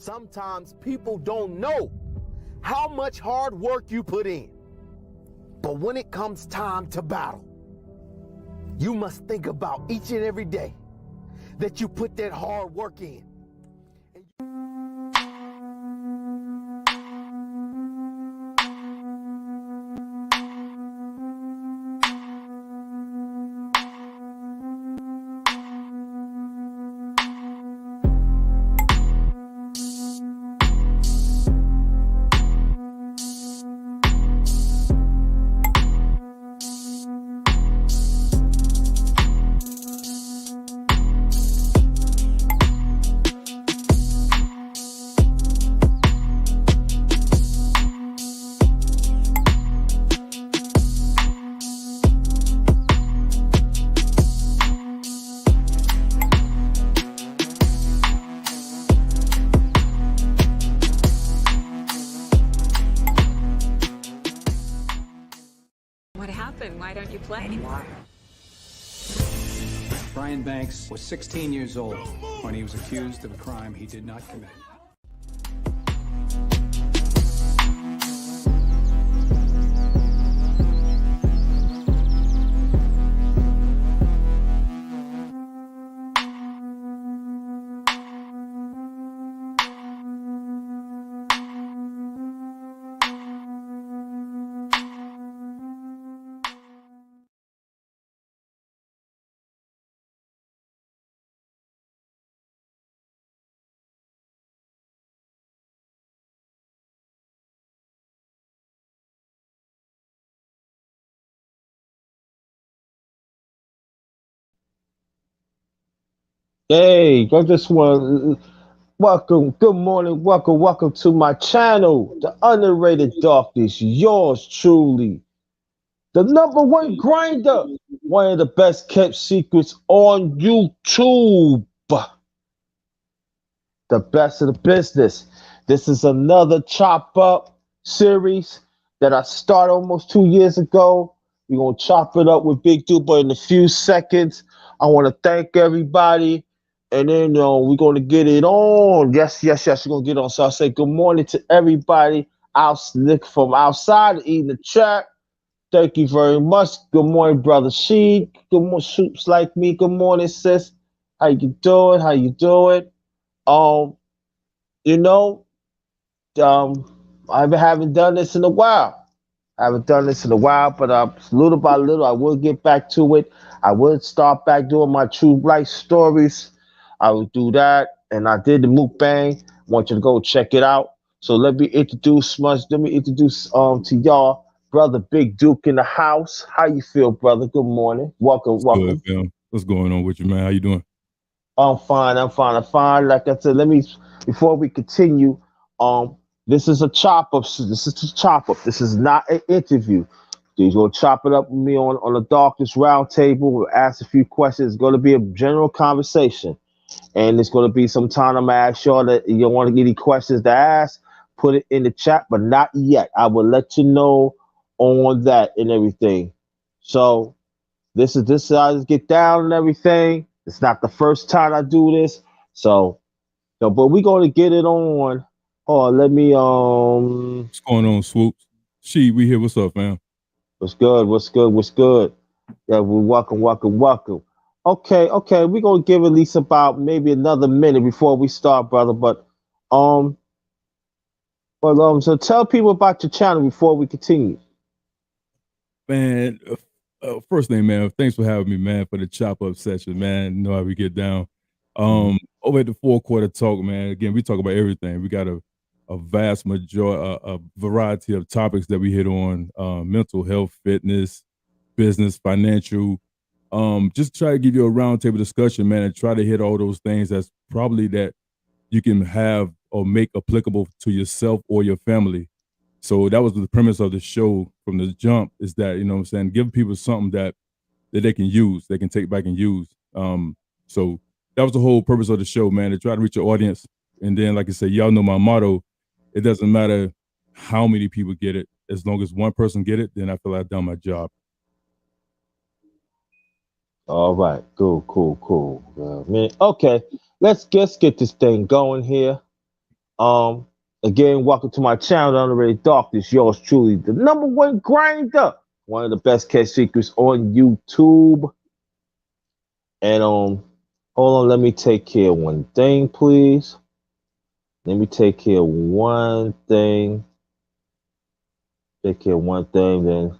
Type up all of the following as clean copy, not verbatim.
Sometimes people don't know how much hard work you put in. But when it comes time to battle, you must think about each and every day that you put that hard work in. What happened? Why don't you play anymore? Brian Banks was 16 years old when he was accused of a crime he did not commit. Hey, I just want welcome, good morning, welcome to my channel, the underrated Darkness. Yours truly, the number one grinder, one of the best kept secrets on YouTube, the best of the business. This is another chop up series that I started almost 2 years ago. We're gonna chop it up with Big Duper in a few seconds. I want to thank everybody. And then we're gonna get it on. Yes, we're gonna get on. So I say good morning to everybody out from outside eating the chat. Thank you very much. Good morning, brother Sheed. Good morning, Soups Like Me. Good morning, sis. How you doing? How you doing? You know, I haven't done this in a while. I haven't done this in a while, but little by little, I will get back to it. I will start back doing my true life stories. I will do that, and I did the mukbang. I want you to go check it out. So let me introduce to y'all, brother Big Duke in the house. How you feel, brother? Good morning. Welcome. Good, Phil. What's going on with you, man? How you doing? I'm fine. Like I said, before we continue, this is a chop up. This is a chop up. This is not an interview. He's gonna chop it up with me on the Darkness Round table. We'll ask a few questions. It's gonna be a general conversation. And it's gonna be some time I'm gonna ask y'all that you want to get any questions to ask, put it in the chat, but not yet. I will let you know on that and everything. So this is how I just get down and everything. It's not the first time I do this. So but we're gonna get it on. Oh, let me What's going on, Swoops? We here. What's up, fam? What's good? Yeah, we're welcome. Okay, we're gonna give at least about maybe another minute before we start, brother. So tell people about your channel before we continue. Man, first thing, man, thanks for having me, man, for the chop up session, man. You know how we get down. Over at the 4-Quarter Talk, man. Again, we talk about everything. We got a vast a variety of topics that we hit on: mental health, fitness, business, financial. Just try to give you a roundtable discussion, man, and try to hit all those things that's probably that you can have or make applicable to yourself or your family. So that was the premise of the show from the jump, is that, you know what I'm saying, give people something that they can use, they can take back and use. So that was the whole purpose of the show, man, to try to reach your audience. And then, like I said, y'all know my motto, it doesn't matter how many people get it. As long as one person get it, then I feel I've done my job. All right, cool. Man, okay, let's get this thing going here. Um, Again, welcome to my channel, Honorary Darkness. Yours truly, the number one grinder, one of the best catch secrets on YouTube. And hold on, let me take care of one thing, please. Let me take care of one thing. Take care of one thing, then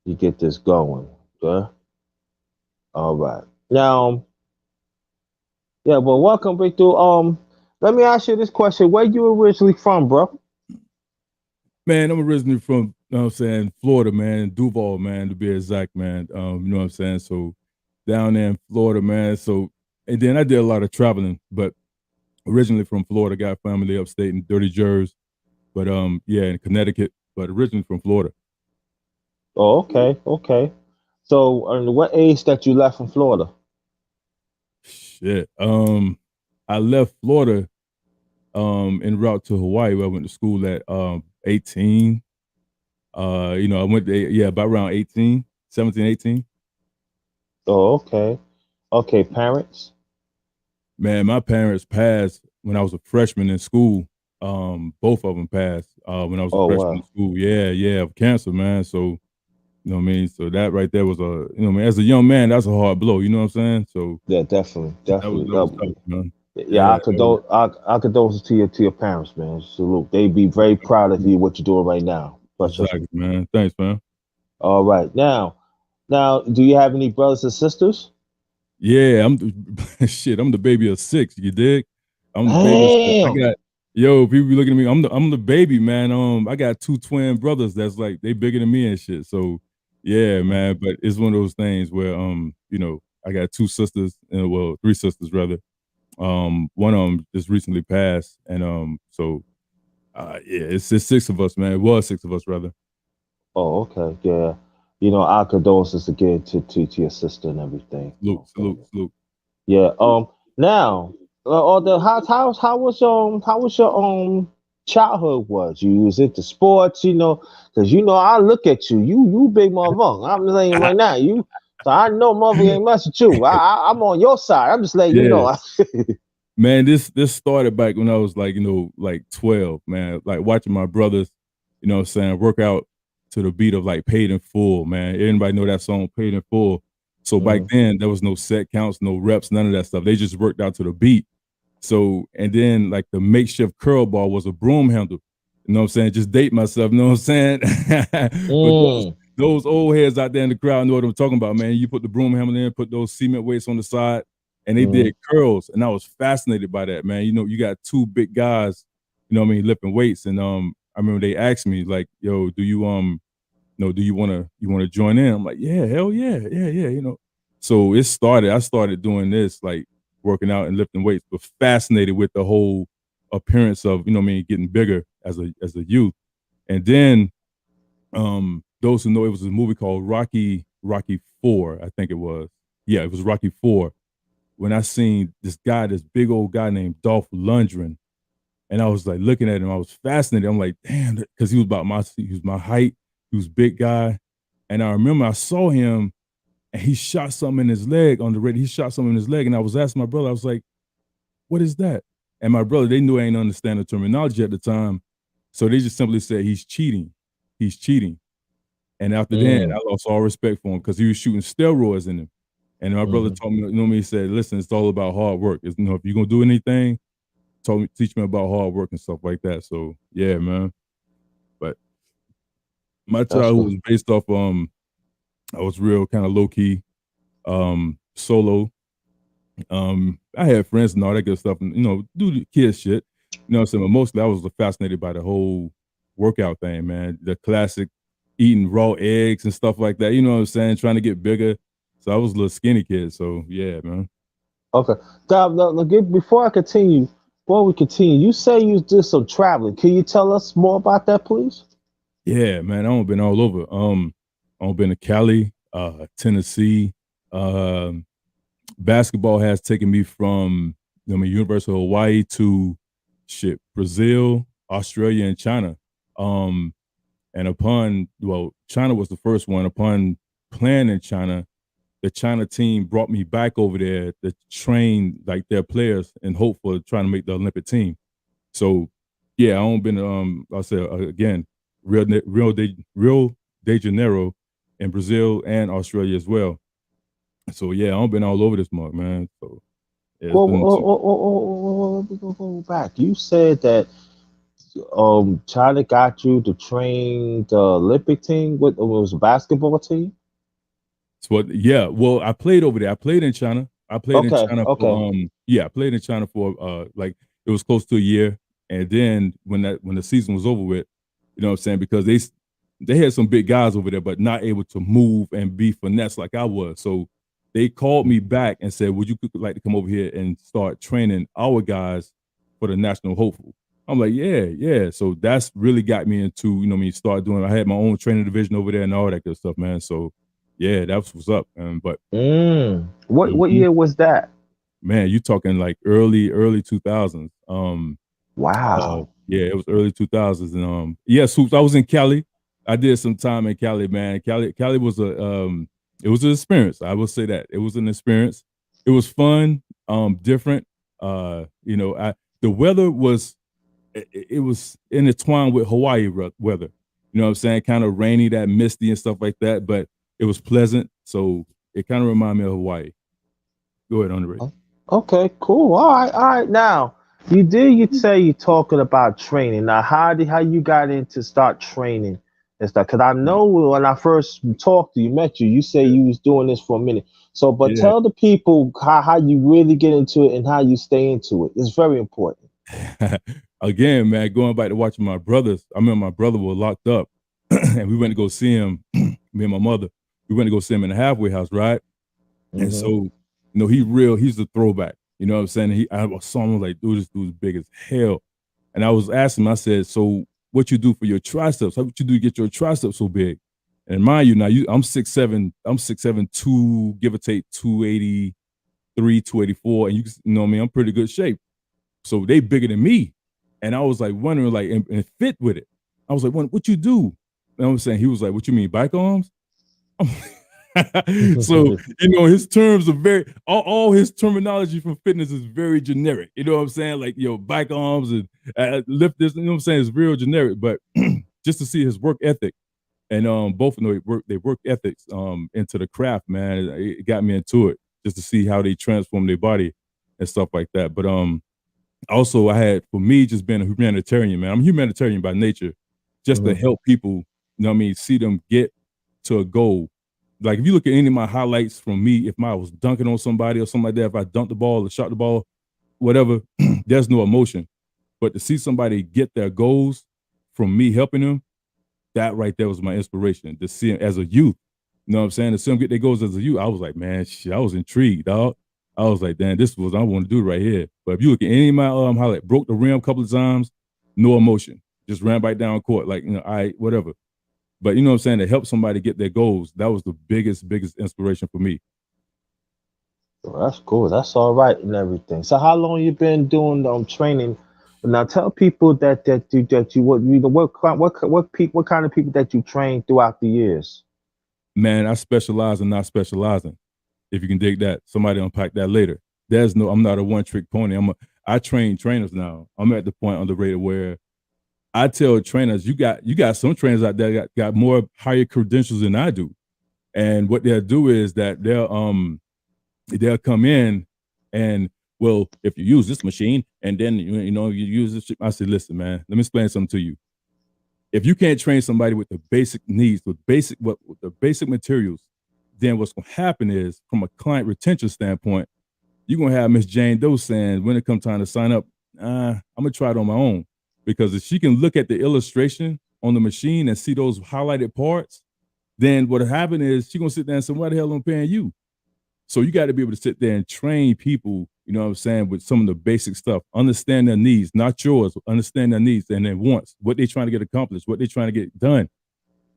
you get this going. Okay. All right. Now, yeah, well, welcome, Victor. Let me ask you this question: where you originally from, bro? Man, I'm originally from, you know what I'm saying, Florida, man, Duval, man, to be exact, man. You know what I'm saying? So down there in Florida, man. So, and then I did a lot of traveling, but originally from Florida, got family upstate in Dirty Jersey, but yeah, in Connecticut, but originally from Florida. Oh, okay, okay. So, what age that you left from Florida? Shit. I left Florida en route to Hawaii, where I went to school at 18. You know, I went to, yeah, about around 18, 17, 18. Oh, okay. Okay, parents? Man, my parents passed when I was a freshman in school. Both of them passed when I was a Oh, freshman in wow. school. Yeah, of cancer, man. So, you know what I mean? So that right there was a, you know what I mean, as a young man, that's a hard blow, you know what I'm saying? So Yeah, definitely, definitely. that was tough, man. Yeah, Yeah, that was I condolences to your parents, man. Salute. They be very proud of you what you're doing right now. Trust exactly, me. man. Thanks, man. All right, now, do you have any brothers and sisters? Yeah, I'm the shit, I'm the baby of 6, you dig? I'm the baby of 6. I Damn. got yo, people be looking at me, I'm the baby, man. I got 2 twin brothers that's like they bigger than me and shit. So yeah, man, but it's one of those things where you know, I got 2 sisters, and well, 3 sisters rather. One of them just recently passed, and so yeah, it's 6 of us, man. It was 6 of us rather. Oh, okay. Yeah. Our condolences again to your sister and everything. Salute, Okay. salute, salute. Yeah. Now, how was your childhood was? You was into sports, because I look at you, you big motherfucker. I'm telling you right now, so I know motherfucker ain't mess with you. I'm on your side. I'm just letting you Yeah. know. Man, this started back when I was like, you know, like 12, man. Like watching my brothers, you know what I'm saying, work out to the beat of like Paid in Full, man. Everybody know that song Paid in Full. So back Mhm. then there was no set counts, no reps, none of that stuff. They just worked out to the beat. So and then like the makeshift curl ball was a broom handle. You know what I'm saying? Just date myself, you know what I'm saying? But Mm. those old heads out there in the crowd know what I'm talking about, man. You put the broom handle in, put those cement weights on the side, and they Mhm. did curls, and I was fascinated by that, man. You know, you got 2 big guys, you know what I mean, lifting weights, and I remember they asked me like, "Yo, do you do you wanna join in?" I'm like, "Yeah, hell yeah, yeah, you know." So I started doing this, like working out and lifting weights, but fascinated with the whole appearance of, you know what I mean, getting bigger as a youth. And then those who know, it was a movie called Rocky 4, I think it was. Yeah, it was Rocky 4. When I seen this guy, this big old guy named Dolph Lundgren, and I was like looking at him, I was fascinated. I'm like, damn, because he was my height, he was a big guy. And I remember I saw him and he shot something in his leg on the radio. He shot something in his leg. And I was asking my brother, I was like, what is that? And my brother, they knew I ain't understand the terminology at the time. So they just simply said, he's cheating. He's cheating. And after then, Mm. I lost all respect for him because he was shooting steroids in him. And my brother Mhm. told me, you know what I mean? He said, listen, it's all about hard work. It's, you know, if you're gonna do anything, teach me about hard work and stuff like that. So yeah, man. But my That's childhood good. was based off I was real kind of low key, solo. I had friends and all that good stuff, and you know, do the kid shit. You know what I'm saying? But mostly I was fascinated by the whole workout thing, man. The classic eating raw eggs and stuff like that. You know what I'm saying? Trying to get bigger. So I was a little skinny kid. So yeah, man. Okay. Before we continue, you say you did some traveling. Can you tell us more about that, please? Yeah, man. I've been all over. I've been to Cali, Tennessee. Um, Basketball has taken me from, I mean, University of Hawaii to shit, Brazil, Australia, and China. Um, and China was the first one. Upon playing in China, the China team brought me back over there to train like their players and hope for trying to make the Olympic team. So yeah, I don't been I said again, Rio de Janeiro in Brazil and Australia as well. So yeah, I've been all over this mug, man. So yeah, it's Well, been let me go back. You said that China got you to train the Olympic team. What it was a basketball team? so what, yeah. Well, I played over there. I played in China. I played in Okay, China okay. for yeah, I played in China for like it was close to a year. And then when the season was over with, you know what I'm saying? Because they had some big guys over there, but not able to move and be finesse like I was. So they called me back and said, would you like to come over here and start training our guys for the national hopeful? I'm like, yeah, yeah. So that's really got me into, you know what I mean, start doing. I had my own training division over there and all that good stuff, man. So yeah, that's what's up. But What mhm, year was that? man, you talking like early 2000s. Wow. Yeah, it was early 2000s, and yeah, Swoops. I was in Cali. I did some time in Cali, man. Cali was it was an experience. I will say that it was an experience. It was fun, different. You know, the weather was it was intertwined with Hawaii weather. You know what I'm saying? Kind of rainy, that misty and stuff like that, but it was pleasant. So it kind of reminded me of Hawaii. Go ahead, Andre. Okay, cool. All right. Now, you say you're talking about training. Now, how you got into start training and stuff? Because I know when I first talked to you, met you, you say you was doing this for a minute. So, but Yeah. tell the people how you really get into it and how you stay into it. It's very important. Again, man, going back to watching my brothers. I remember my brother was locked up, and we went to go see him. Me and my mother, we went to go see him in the halfway house, right? And so, Hmm. he's the throwback. You know what I'm saying? I saw him like, dude, this dude's big as hell. And I was asking him, I said, so what you do for your triceps? How what you do to get your triceps so big? And mind you, now I'm 6'7", I'm 6'7", two, give or take 283, 284, and you know what I mean, I'm pretty good shape. So they bigger than me. And I was like wondering, like, and fit with it. I was like, what you do? And I was saying, he was like, what you mean, bike arms? So his terms are all his terminology from fitness is very generic. You know what I'm saying? Like bike arms and lift this. You know what I'm saying? It's real generic. But just to see his work ethic and both of them they work ethics into the craft, man. It got me into it just to see how they transform their body and stuff like that. But also I had for me just being a humanitarian, man. I'm a humanitarian by nature, just to Hmm. help people. You know what I mean? See them get to a goal. Like if you look at any of my highlights from me, if I was dunking on somebody or something like that, if I dunked the ball or shot the ball, whatever, there's no emotion. But to see somebody get their goals from me helping them, that right there was my inspiration. To see them as a youth, you know what I'm saying? To see them get their goals as a youth, I was like, man, shit, I was intrigued, dog. I was like, damn, this was what I want to do right here. But if you look at any of my highlight, broke the rim a couple of times, no emotion, just ran back down court, like all right, whatever. But you know what I'm saying? To help somebody get their goals, that was the biggest inspiration for me. Well, that's cool. That's all right and everything. So, how long you been doing training? Now, tell people that you what kind of people that you train throughout the years. Man, I specialize in not specializing. If you can dig that, somebody unpack that later. I'm not a one trick pony. I train trainers now. I'm at the point on the rate where I tell trainers, you got some trainers out there got more higher credentials than I do. And what they'll do is that they'll come in and, well, if you use this machine and then you use this, I said, listen, man, let me explain something to you. If you can't train somebody with the basic needs, with the basic materials, then what's going to happen is, from a client retention standpoint, you're going to have Miss Jane Doe saying, when it comes time to sign up, I'm going to try it on my own. Because if she can look at the illustration on the machine and see those highlighted parts, then what'll happen is she's going to sit there and say, why the hell am I paying you? So you got to be able to sit there and train people, you know what I'm saying, with some of the basic stuff. Understand their needs, not yours. Understand their needs and their wants, what they're trying to get accomplished, what they're trying to get done.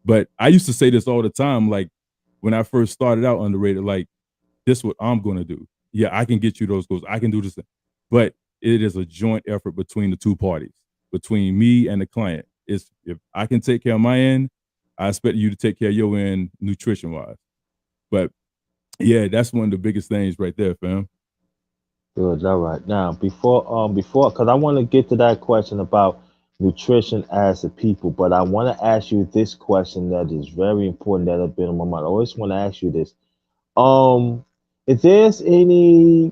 But I used to say this all the time, like when I first started out underrated, like, this is what I'm going to do. Yeah, I can get you those goals. I can do this. But it is a joint effort between the two parties, between me and the client. It's, if I can take care of my end, I expect you to take care of your end nutrition wise. But yeah, that's one of the biggest things right there, fam. Good. All right. Now, before, because I want to get to that question about nutrition as a people, but I want to ask you this question that is very important that has been on my mind. I always want to ask you this. Um, if there's any,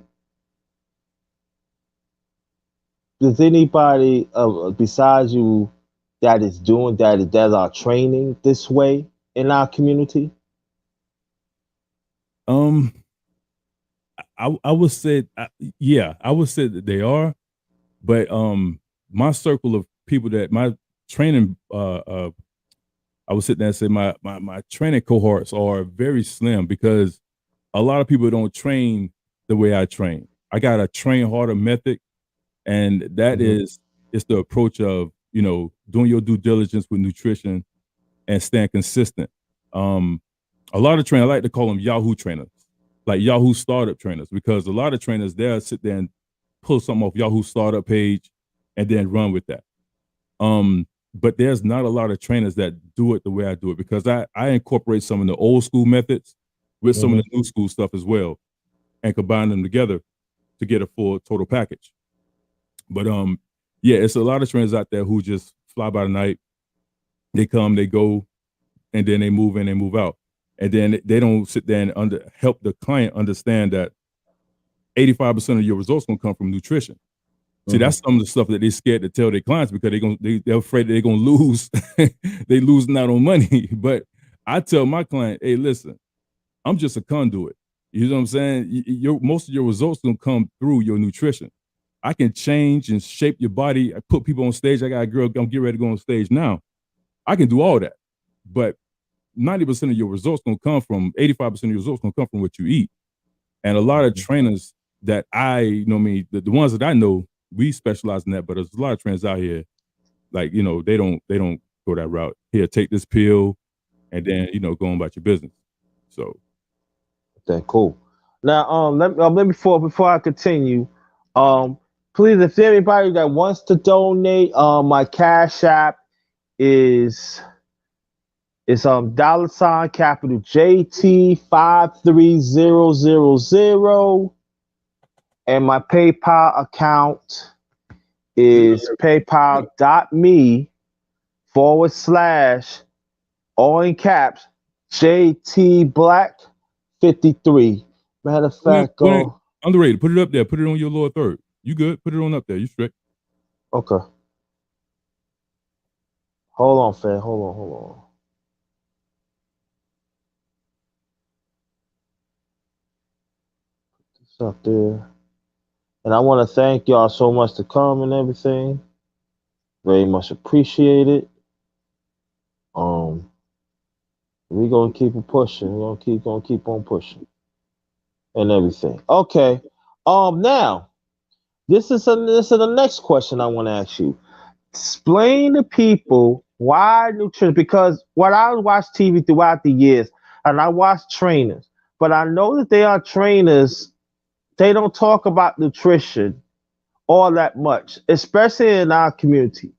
does anybody besides you that is doing that are training this way in our community? Um, I would say, yeah, I would say that they are, but my circle of people that my training, I would sit there and say my training cohorts are very slim because a lot of people don't train the way I train. I got a train harder method, and that Hmm. is it's the approach of doing your due diligence with nutrition and staying consistent. Um, a lot of trainers, I like to call them Yahoo trainers, like Yahoo startup trainers, because a lot of trainers they'll sit there and pull something off Yahoo startup page and then run with that. But there's not a lot of trainers that do it the way I do it because I incorporate some of the old school methods with some of Hmm. the new school stuff as well and combine them together to get a full total package. But yeah, it's a lot of trainers out there who just fly by the night. They come, they go, and then they move in and move out. And then they don't sit there and help the client understand that 85% of your results gonna come from nutrition. See, Hmm. that's some of the stuff that they scared to tell their clients because they're afraid that they're gonna lose. They losing out on money. But I tell my client, hey, listen, I'm just a conduit. You know what I'm saying? Most of your results gonna come through your nutrition. I can change and shape your body. I put people on stage. I got a girl, I'm getting ready to go on stage now. I can do all that. But 90% of your results gonna come from 85% of your results gonna come from what you eat. And a lot of trainers that the ones that I know, we specialize in that, but there's a lot of trainers out here, like, they don't go that route. Here, take this pill and then, go on about your business. So Okay, cool. Now, let me before I continue, um, please, if there's anybody that wants to donate, my cash app is dollar sign capital JT 53000, and my PayPal account is paypal.me / all in caps JT Black 53. Matter of fact, go. underrated. Put it up there. Put it on your lower third. You good? Put it on up there. You straight. Okay. Hold on, fam. Hold on. It's up there. And I want to thank y'all so much to come and everything. Very much appreciated. Um, we gonna keep it pushing. We're gonna keep on pushing and everything. Okay. Now this is the next question I want to ask you. Explain to people why nutrition, because what I watch TV throughout the years, and I watch trainers, but I know that they are trainers, they don't talk about nutrition all that much, especially in our community.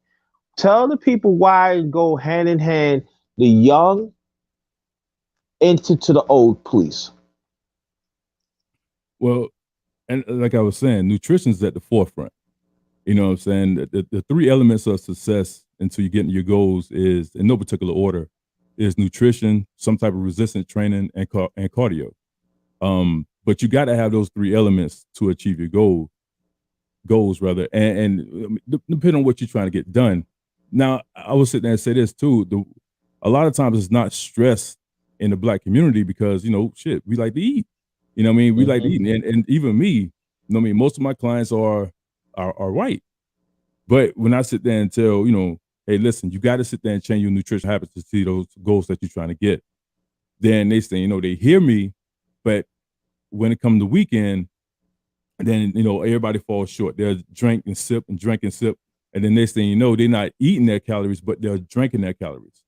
Tell the people why it go hand in hand, the young into to the old, please. Well, and like I was saying, nutrition is at the forefront. You know what I'm saying? The three elements of success until you get into your goals is, in no particular order, is nutrition, some type of resistance training, and cardio. But you got to have those three elements to achieve your goals rather, and depending on what you're trying to get done. Now, I will sit there and say this too: a lot of times it's not stress in the Black community because shit, we like to eat. You know what I mean? We like to Mm-hmm. eat, and even me, what I mean, most of my clients are white. But when I sit there and tell, hey, listen, you got to sit there and change your nutrition habits to see those goals that you're trying to get. Then they say, they hear me, but when it comes to weekend, then everybody falls short. They'll drink and sip and drink and sip, and then next thing you know, they're not eating their calories, but they're drinking their calories.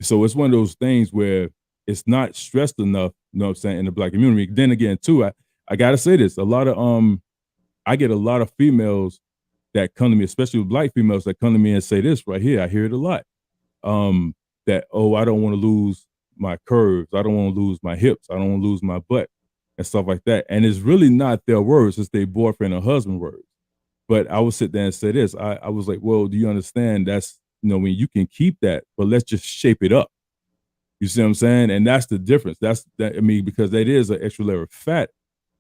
So it's one of those things where it's not stressed enough. You know what I'm saying, in the Black community. Then again, too, I gotta say this: a lot of I get a lot of females that come to me, especially with Black females that come to me and say this right here. I hear it a lot. That, oh, I don't want to lose my curves. I don't want to lose my hips. I don't want to lose my butt. and stuff like that. And it's really not their words, it's their boyfriend or husband words. But I would sit there and say this. I was like, well, do you understand that's, when you can keep that, but let's just shape it up. You see what I'm saying? And that's the difference. Because that is an extra layer of fat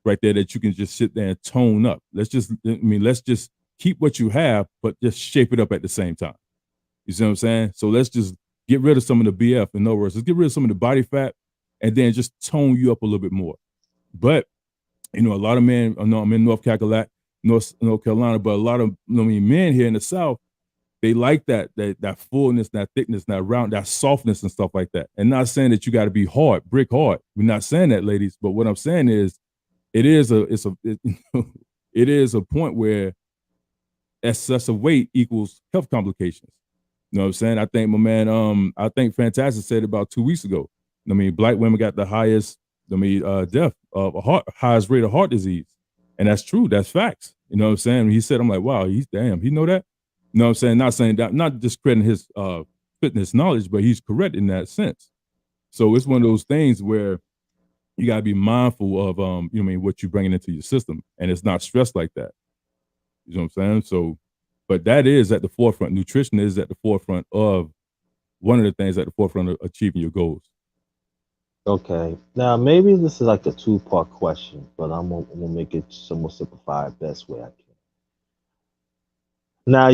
right there that you can just sit there and tone up. Let's just keep what you have, but just shape it up at the same time. You see what I'm saying? So let's just get rid of some of the BF. In other words, let's get rid of some of the body fat and then just tone you up a little bit more. But, a lot of men, I'm in North Carolina, but a lot of men here in the South, they like that fullness, that thickness, that round, that softness and stuff like that. And not saying that you got to be hard, brick hard. We're not saying that, ladies. But what I'm saying is, it is a point where excessive weight equals health complications. You know what I'm saying? I think my man, I think Fantastic said about 2 weeks ago. Black women got the highest, death of highest rate of heart disease. And that's true. That's facts. You know what I'm saying? He said, I'm like, wow, he know that? You know what I'm saying? Not saying that, not discrediting his fitness knowledge, but he's correct in that sense. So it's one of those things where you got to be mindful of, what you're bringing into your system. And it's not stressed like that. You know what I'm saying? So, but that is at the forefront. Nutrition is at the forefront of one of the things at the forefront of achieving your goals. Okay. Now, maybe this is like a two-part question, but I'm gonna make it somewhat simplified best way I can. Now,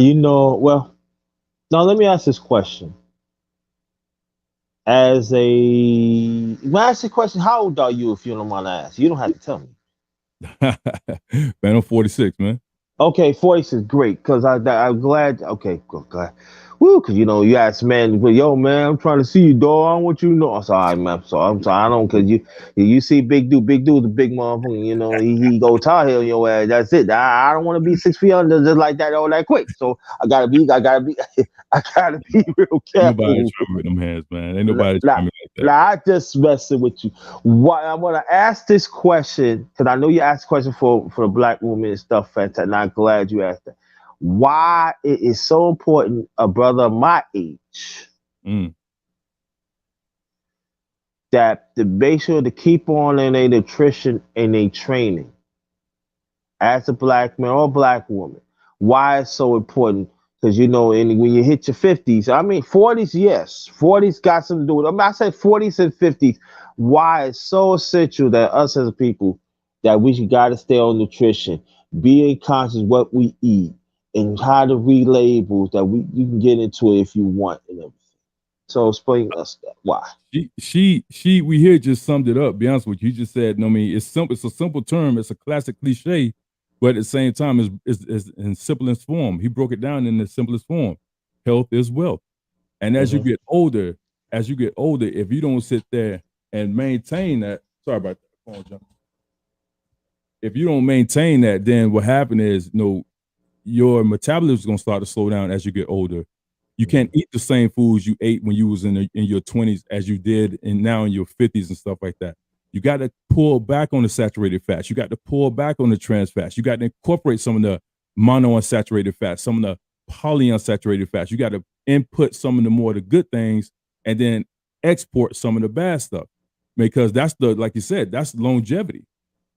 now let me ask this question. When I ask the question, how old are you, if you don't mind to ask? You don't have to tell me. Man, I'm 46, man. Okay, 46, great. Because I'm glad. Okay, glad. Woo, because you ask man, but yo, man, I'm trying to see you, dog. I don't want you to know. I'm sorry, man. I'm sorry. I don't, because you see Big Dude the big motherfucker. He go tar heel your ass. That's it. I don't want to be 6 feet under just like that all that quick. So I gotta be I gotta be real careful. Nobody trying with them hands, man. Ain't nobody trying like that. Nah, I just messing with you. Why I want to ask this question, because I know you asked a question for the black woman and stuff. Fantastic. And I'm glad you asked that. Why it is so important, a brother my age, that to make sure to keep on in their nutrition and their training as a black man or black woman. Why it's so important? Because when you hit your 50s, 40s, yes, 40s got something to do with it. I said 40s and 50s. Why it's so essential that us as a people that we got to stay on nutrition, being conscious what we eat, and how to read labels that you can get into it if you want and everything. So explain us that. Why? We here just summed it up. Be honest with you, you just said, it's simple. It's a simple term. It's a classic cliche. But at the same time, is in simplest form. He broke it down in the simplest form. Health is wealth. And as you get older, if you don't sit there and maintain that, sorry about that, phone jump. If you don't maintain that, then what happened is, your metabolism is going to start to slow down as you get older. You can't eat the same foods you ate when you was in your 20s as you did and now in your 50s and stuff like that. You got to pull back on the saturated fats. You got to pull back on the trans fats. You got to incorporate some of the monounsaturated fats, some of the polyunsaturated fats. You got to input some of the more of the good things and then export some of the bad stuff, because that's like you said, that's longevity.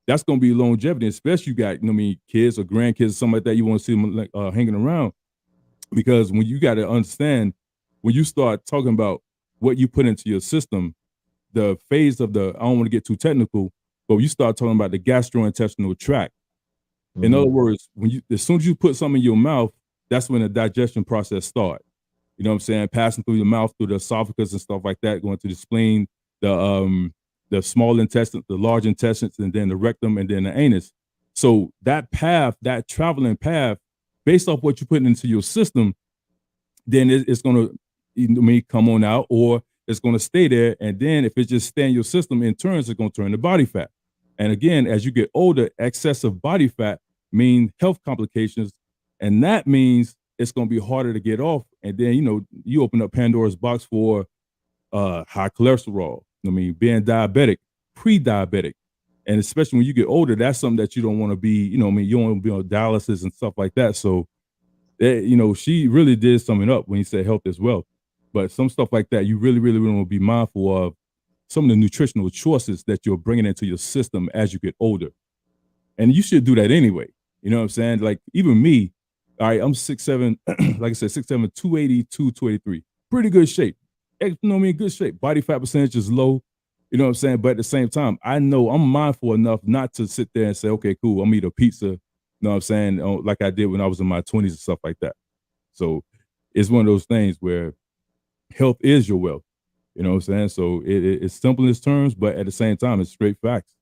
That's going to be longevity, especially you got, kids or grandkids or something like that. You want to see them hanging around, because when you got to understand, when you start talking about what you put into your system, the phase of I don't want to get too technical, but you start talking about the gastrointestinal tract. In other words, as soon as you put something in your mouth, that's when the digestion process starts. You know what I'm saying? Passing through the mouth, through the esophagus and stuff like that, going to the spleen, the small intestine, the large intestines, and then the rectum, and then the anus. So that path, that traveling path, based off what you put into your system, then it's going to come on out, or it's going to stay there. And then if it just stay in your system, in turns, it's going to turn to body fat. And again, as you get older, excessive body fat means health complications. And that means it's going to be harder to get off. And then, you open up Pandora's box for high cholesterol. Being diabetic, pre-diabetic. And especially when you get older, that's something that you don't want to be, you don't want to be on dialysis and stuff like that. So, she really did sum it up when you said health as well. But some stuff like that, you really, really want to be mindful of some of the nutritional choices that you're bringing into your system as you get older. And you should do that anyway. You know what I'm saying? Like even me, all right, I'm 6'7", like I said, 6'7", 282, 283. Pretty good shape. You know what I mean? Good shape. Body fat percentage is low. You know what I'm saying? But at the same time, I know I'm mindful enough not to sit there and say, okay, cool, I'm gonna eat a pizza. You know what I'm saying? Like I did when I was in my 20s and stuff like that. So it's one of those things where health is your wealth. You know what I'm saying? So it's simple in its terms, but at the same time, it's straight facts.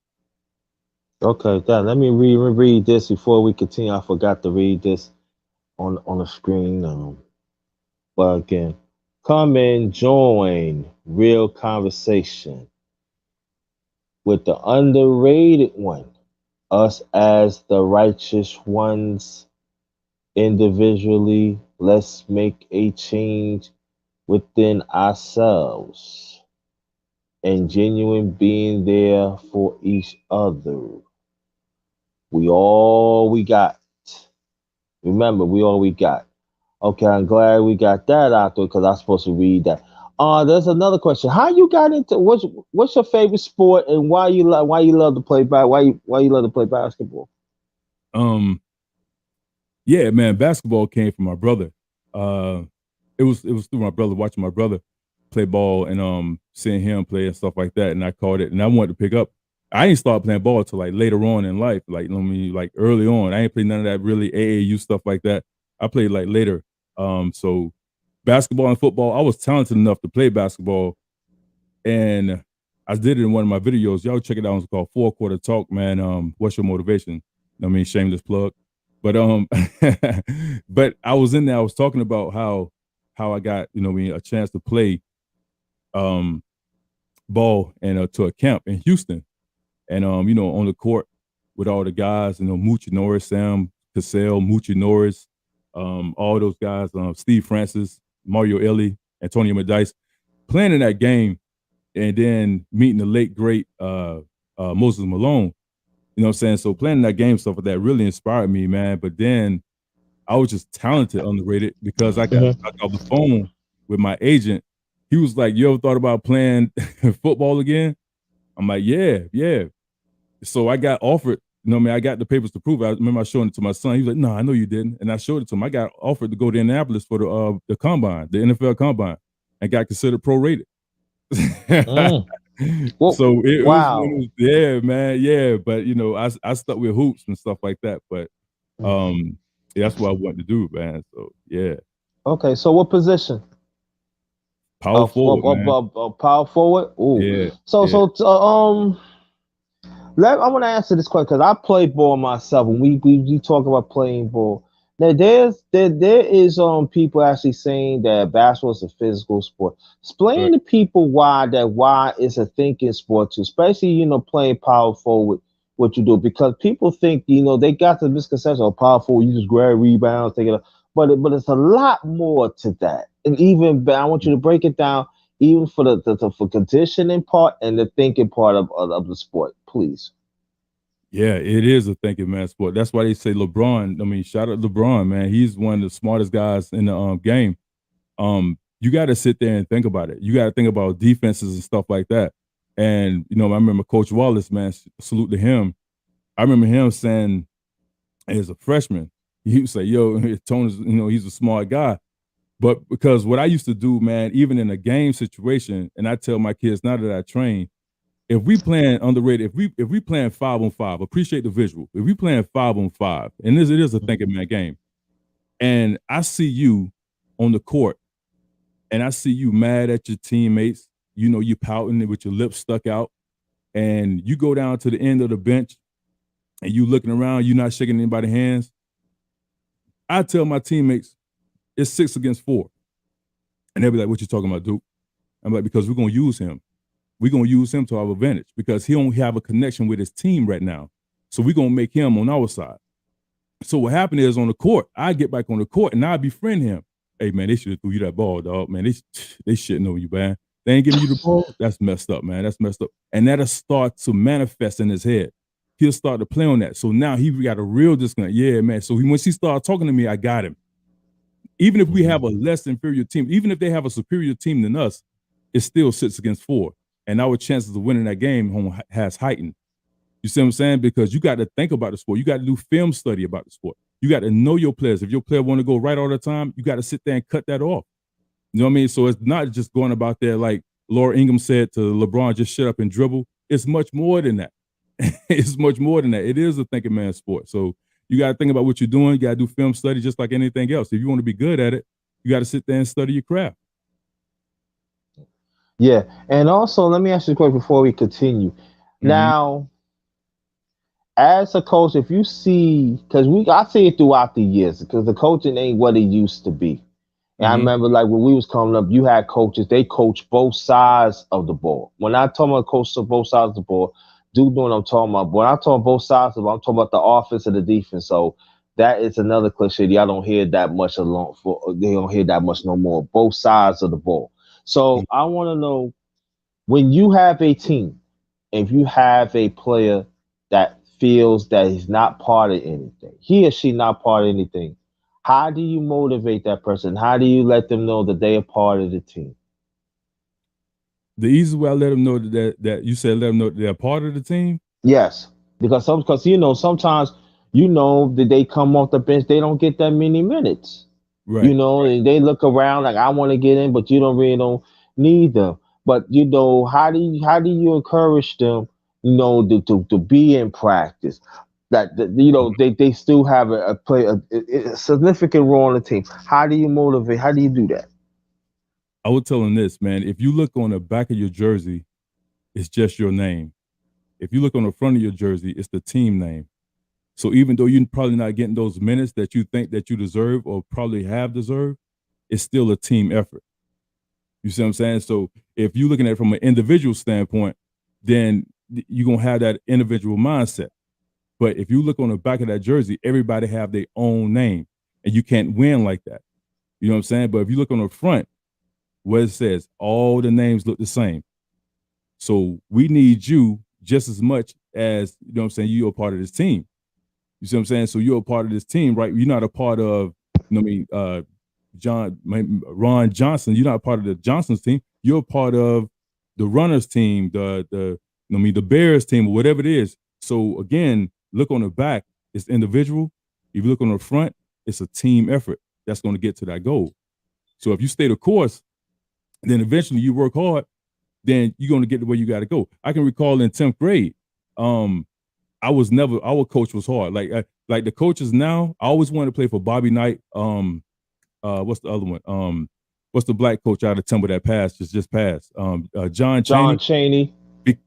Okay, Dan, let me read this before we continue. I forgot to read this on the screen. But again, come and join real conversation with the underrated one, us as the righteous ones individually. Let's make a change within ourselves and genuine being there for each other. We all we got. Remember, we all we got. Okay, I'm glad we got that out there because I'm supposed to read that. There's another question. How you got into what's your favorite sport and why you love to play why you love to play basketball? Yeah, man, basketball came from my brother. It was through my brother, watching my brother play ball and seeing him play and stuff like that, and I caught it and I wanted to pick up. I didn't start playing ball till like later on in life, like you know what I mean, like early on. I ain't played none of that really AAU stuff like that. I played like later. So basketball and football, I was talented enough to play basketball, and I did it in one of my videos. Y'all check it out. It's called 4-Quarter Talk, man. What's your motivation? I mean, shameless plug. But but I was in there. I was talking about how I got a chance to play ball and to a camp in Houston, and on the court with all the guys, Moochie Norris, Sam Cassell, Moochie Norris, all those guys, Steve Francis, Mario Elie, Antonio Medice, playing in that game, and then meeting the late great Moses Malone. You know what I'm saying? So playing that game, stuff like that really inspired me, man. But then I was just talented, underrated, because I got off the phone with my agent. He was like, "You ever thought about playing football again?" I'm like, yeah. So I got offered, I got the papers to prove it. I remember I showing it to my son. He was like, "No, I know you didn't." And I showed it to him. I got offered to go to Indianapolis for the combine, the NFL combine, and got considered prorated. Well, So it was wow. yeah, man, yeah. But I stuck with hoops and stuff like that. But that's what I wanted to do, man. So yeah. Okay, so what position? Power forward, man. Power forward. Ooh. Yeah. So yeah. I want to answer this question because I play ball myself, and we talk about playing ball. Now there is people actually saying that basketball is a physical sport. Explain Right. to people why it's a thinking sport too, especially playing power forward. What you do, because people think they got the misconception of power forward, you just grab rebounds, take it up, but it's a lot more to that. And even I want you to break it down even for the for conditioning part and the thinking part of the sport, please. Yeah, it is a thinking man sport. That's why they say LeBron. I mean, shout out LeBron, man. He's one of the smartest guys in the game. You got to sit there and think about it. You got to think about defenses and stuff like that. And I remember Coach Wallace, man. Salute to him. I remember him saying, as a freshman, he would say, "Yo, Tony's, he's a smart guy." But because what I used to do, man, even in a game situation, and I tell my kids now that I train, if we playing underrated, if we playing 5-on-5, appreciate the visual. If we playing 5-on-5, and it is a thinking man game, and I see you on the court, and I see you mad at your teammates, you pouting with your lips stuck out, and you go down to the end of the bench, and you looking around, you not shaking anybody's hands. I tell my teammates, it's 6 against 4, and they'll be like, "What you talking about, Duke?" I'm like, "Because we're gonna use him. We're going to use him to our advantage because he don't have a connection with his team right now. So we're going to make him on our side." So what happened is on the court, I get back on the court and I befriend him. "Hey, man, they should have threw you that ball, dog. Man, they shouldn't know you, man. They ain't giving you the ball. That's messed up, man. That's messed up." And that'll start to manifest in his head. He'll start to play on that. So now he got a real disconnect. Yeah, man. So once he started talking to me, I got him. Even if we have a less inferior team, even if they have a superior team than us, it still 6 against 4. and our chances of winning that game has heightened. You see what I'm saying? Because you got to think about the sport. You got to do film study about the sport. You got to know your players. If your player want to go right all the time, you got to sit there and cut that off. You know what I mean? So it's not just going about there like Laura Ingham said to LeBron, just shut up and dribble. It's much more than that. It's much more than that. It is a thinking man's sport. So you got to think about what you're doing. You got to do film study just like anything else. If you want to be good at it, you got to sit there and study your craft. Yeah. And also, let me ask you a question before we continue. Mm-hmm. Now, as a coach, if you see, because I see it throughout the years, because the coaching ain't what it used to be. And I remember, like, when we was coming up, you had coaches, they coach both sides of the ball. When I talk about coach both sides of the ball, dude know what I'm talking about. But when I talk both sides of the ball, I'm talking about the offense and the defense. So that is another cliche. Y'all don't hear that much they don't hear that much no more. Both sides of the ball. So I want to know, when you have a team, if you have a player that feels that he's not part of anything, he or she not part of anything, how do you motivate that person? How do you let them know that they are part of the team? The easiest way I let them know that you said let them know that they're part of the team. Yes, because sometimes that they come off the bench, they don't get that many minutes. Right. And they look around like, I want to get in, but you don't need them. But how do you encourage them, to be in practice? That they still have a significant role on the team. How do you motivate? How do you do that? I would tell them this, man. If you look on the back of your jersey, it's just your name. If you look on the front of your jersey, it's the team name. So even though you're probably not getting those minutes that you think that you deserve or probably have deserved, it's still a team effort. You see what I'm saying? So if you're looking at it from an individual standpoint, then you're going to have that individual mindset. But if you look on the back of that jersey, everybody have their own name, and you can't win like that. You know what I'm saying? But if you look on the front, where it says all the names look the same. So we need you just as much as, you know what I'm saying, you're a part of this team. You see what I'm saying? So you're a part of this team, right? You're not a part of, Ron Johnson. You're not a part of the Johnson's team. You're a part of the runners team, the Bears team, or whatever it is. So again, look on the back, it's individual. If you look on the front, it's a team effort that's going to get to that goal. So if you stay the course, then eventually you work hard, then you're going to get to where you got to go. I can recall in 10th grade, our coach was hard. Like the coaches now, I always wanted to play for Bobby Knight. What's the other one? What's the black coach out of Temple that just passed? John Chaney.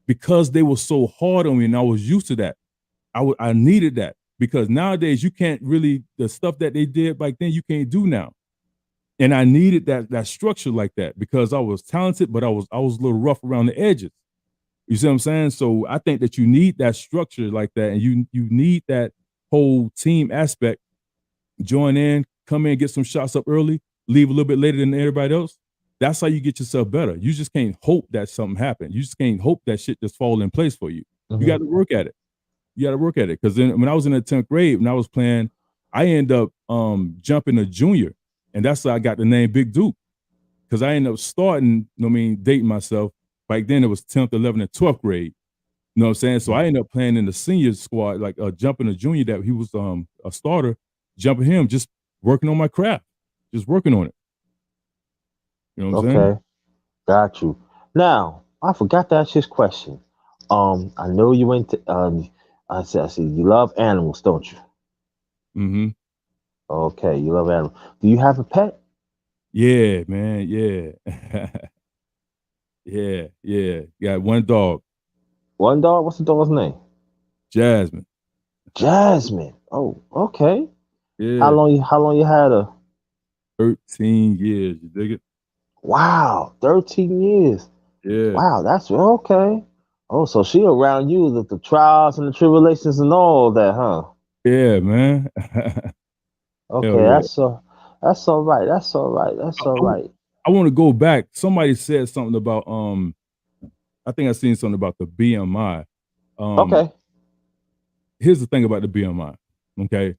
Because they were so hard on me and I was used to that. I needed that, because nowadays you can't really, the stuff that they did back then, you can't do now. And I needed that structure like that, because I was talented, but I was a little rough around the edges. You see what I'm saying? So I think that you need that structure like that, and you need that whole team aspect. Join in, come in, get some shots up early, leave a little bit later than everybody else. That's how you get yourself better. You just can't hope that something happens. You just can't hope that shit just fall in place for you. Mm-hmm. You got to work at it. Because then when I was in the 10th grade, when I was playing, I ended up jumping to junior. And that's how I got the name Big Duke, because I ended up starting, dating myself. Back then it was 10th, 11th, and 12th grade. You know what I'm saying? So I ended up playing in the senior squad, like jumping a junior that he was a starter, jumping him, just working on my craft, just working on it. You know what I'm saying? Okay, got you. Now, I forgot to ask this question. I know you went to, I said, you love animals, don't you? Mm-hmm. Okay, you love animals. Do you have a pet? Yeah, man. Yeah. Yeah. Got one dog. One dog? What's the dog's name? Jasmine. Oh, okay. Yeah. How long you had her? 13 years. You dig it? Wow, 13 years. Yeah. Wow, that's okay. Oh, so she around you, the trials and the tribulations and all that, huh? Yeah, man. Okay, yeah. that's all right. That's all right. I want to go back. Somebody said something about I think I seen something about the BMI. Okay. Here's the thing about the BMI. Okay.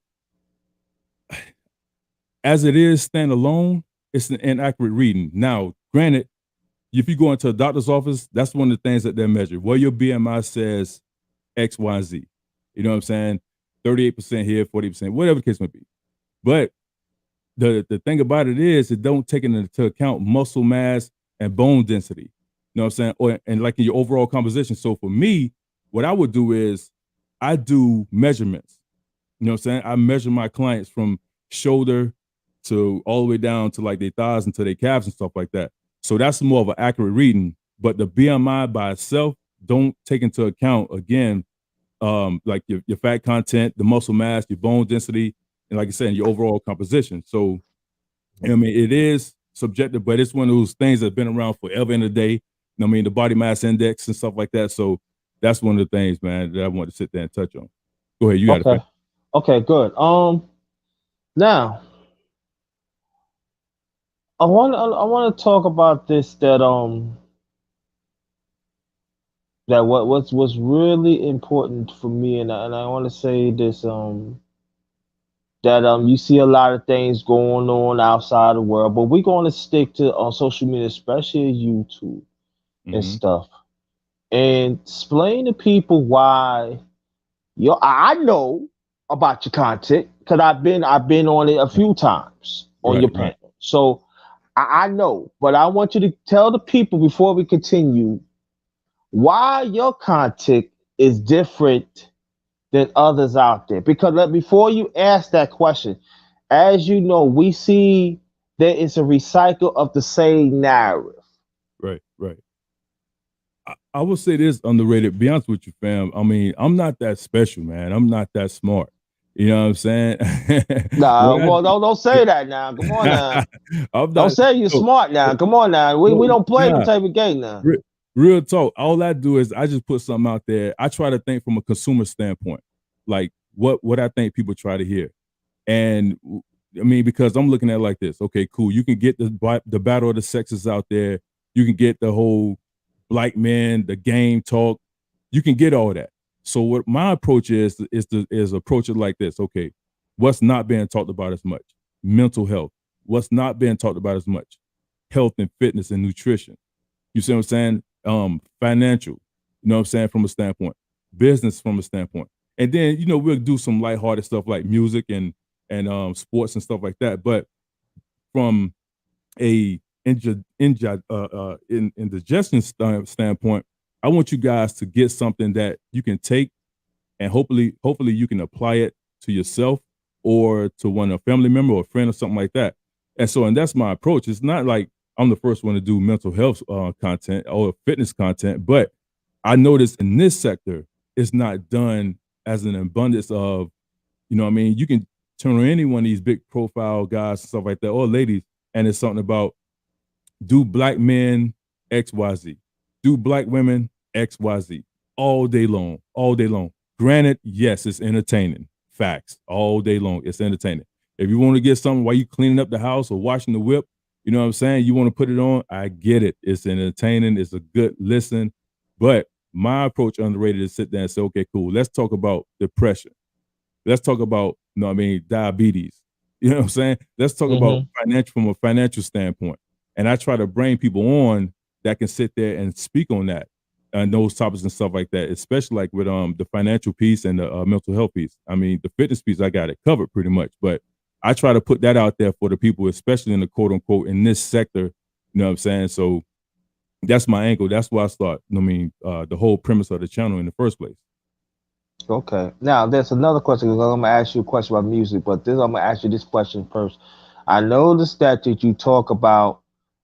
As it is standalone, it's an inaccurate reading. Now, granted, if you go into a doctor's office, that's one of the things that they measure. Well, your BMI says X, Y, Z. You know what I'm saying? 38% here, 40%, whatever the case may be. But the thing about it is, it don't take into account muscle mass and bone density. You know what I'm saying? And like in your overall composition. So for me, what I would do is I do measurements. You know what I'm saying? I measure my clients from shoulder to all the way down to like their thighs and to their calves and stuff like that. So that's more of an accurate reading. But the BMI by itself don't take into account, again, like your fat content, the muscle mass, your bone density, and like I said, your overall composition. So, I mean, it is subjective, but it's one of those things that's been around forever in the day. You know what I mean? The body mass index and stuff like that. So that's one of the things, man, that I want to sit there and touch on. Go ahead, you got it. Okay, good. Now I want to talk about this, that what's really important for me, and I want to say this, that you see a lot of things going on outside the world, but we're going to stick to on social media, especially YouTube and stuff, and explain to people why I know about your content because I've been on it a few times on your panel. So I know, but I want you to tell the people before we continue why your content is different than others out there. Because before you ask that question, as you know, we see there is a recycle of the same narrative. Right. I will say this, underrated, be honest with you, fam. I mean, I'm not that special, man. I'm not that smart. You know what I'm saying? Nah, well, don't say that now. Come on now. Don't say you're smart now. Come on now. We don't play the type of game now. Real talk. All I do is I just put something out there. I try to think from a consumer standpoint, like what I think people try to hear. And I mean, because I'm looking at it like this. Okay, cool. You can get the battle of the sexes out there. You can get the whole black men, the game talk. You can get all that. So what my approach is approach it like this. Okay, what's not being talked about as much? Mental health. What's not being talked about as much? Health and fitness and nutrition. You see what I'm saying? Financial, you know what I'm saying, from a standpoint, business from a standpoint. And then, you know, we'll do some lighthearted stuff like music and sports and stuff like that. But from a indigestion standpoint, I want you guys to get something that you can take and hopefully you can apply it to yourself or to one a family member or a friend or something like that. And that's my approach. It's not like I'm the first one to do mental health content or fitness content, but I noticed in this sector, it's not done as an abundance of, you know what I mean? You can turn on any one of these big profile guys and stuff like that, or ladies, and it's something about do black men XYZ, do black women XYZ all day long. Granted, yes, it's entertaining. Facts. All day long, it's entertaining. If you want to get something while you cleaning up the house or washing the whip, you know what I'm saying? You want to put it on, I get it. It's entertaining. It's a good listen. But my approach underrated is sit there and say, okay, cool. Let's talk about depression. Let's talk about, you know what I mean, diabetes. You know what I'm saying? Let's talk about financial from a financial standpoint. And I try to bring people on that can sit there and speak on that and those topics and stuff like that, especially like with the financial piece and the mental health piece. I mean, the fitness piece, I got it covered pretty much, but I try to put that out there for the people, especially in the quote unquote in this sector. You know what I'm saying? So that's my angle. That's why I start. I mean, the whole premise of the channel in the first place. Okay. Now there's another question because I'm gonna ask you a question about music, but I'm gonna ask you this question first. I noticed that you talk about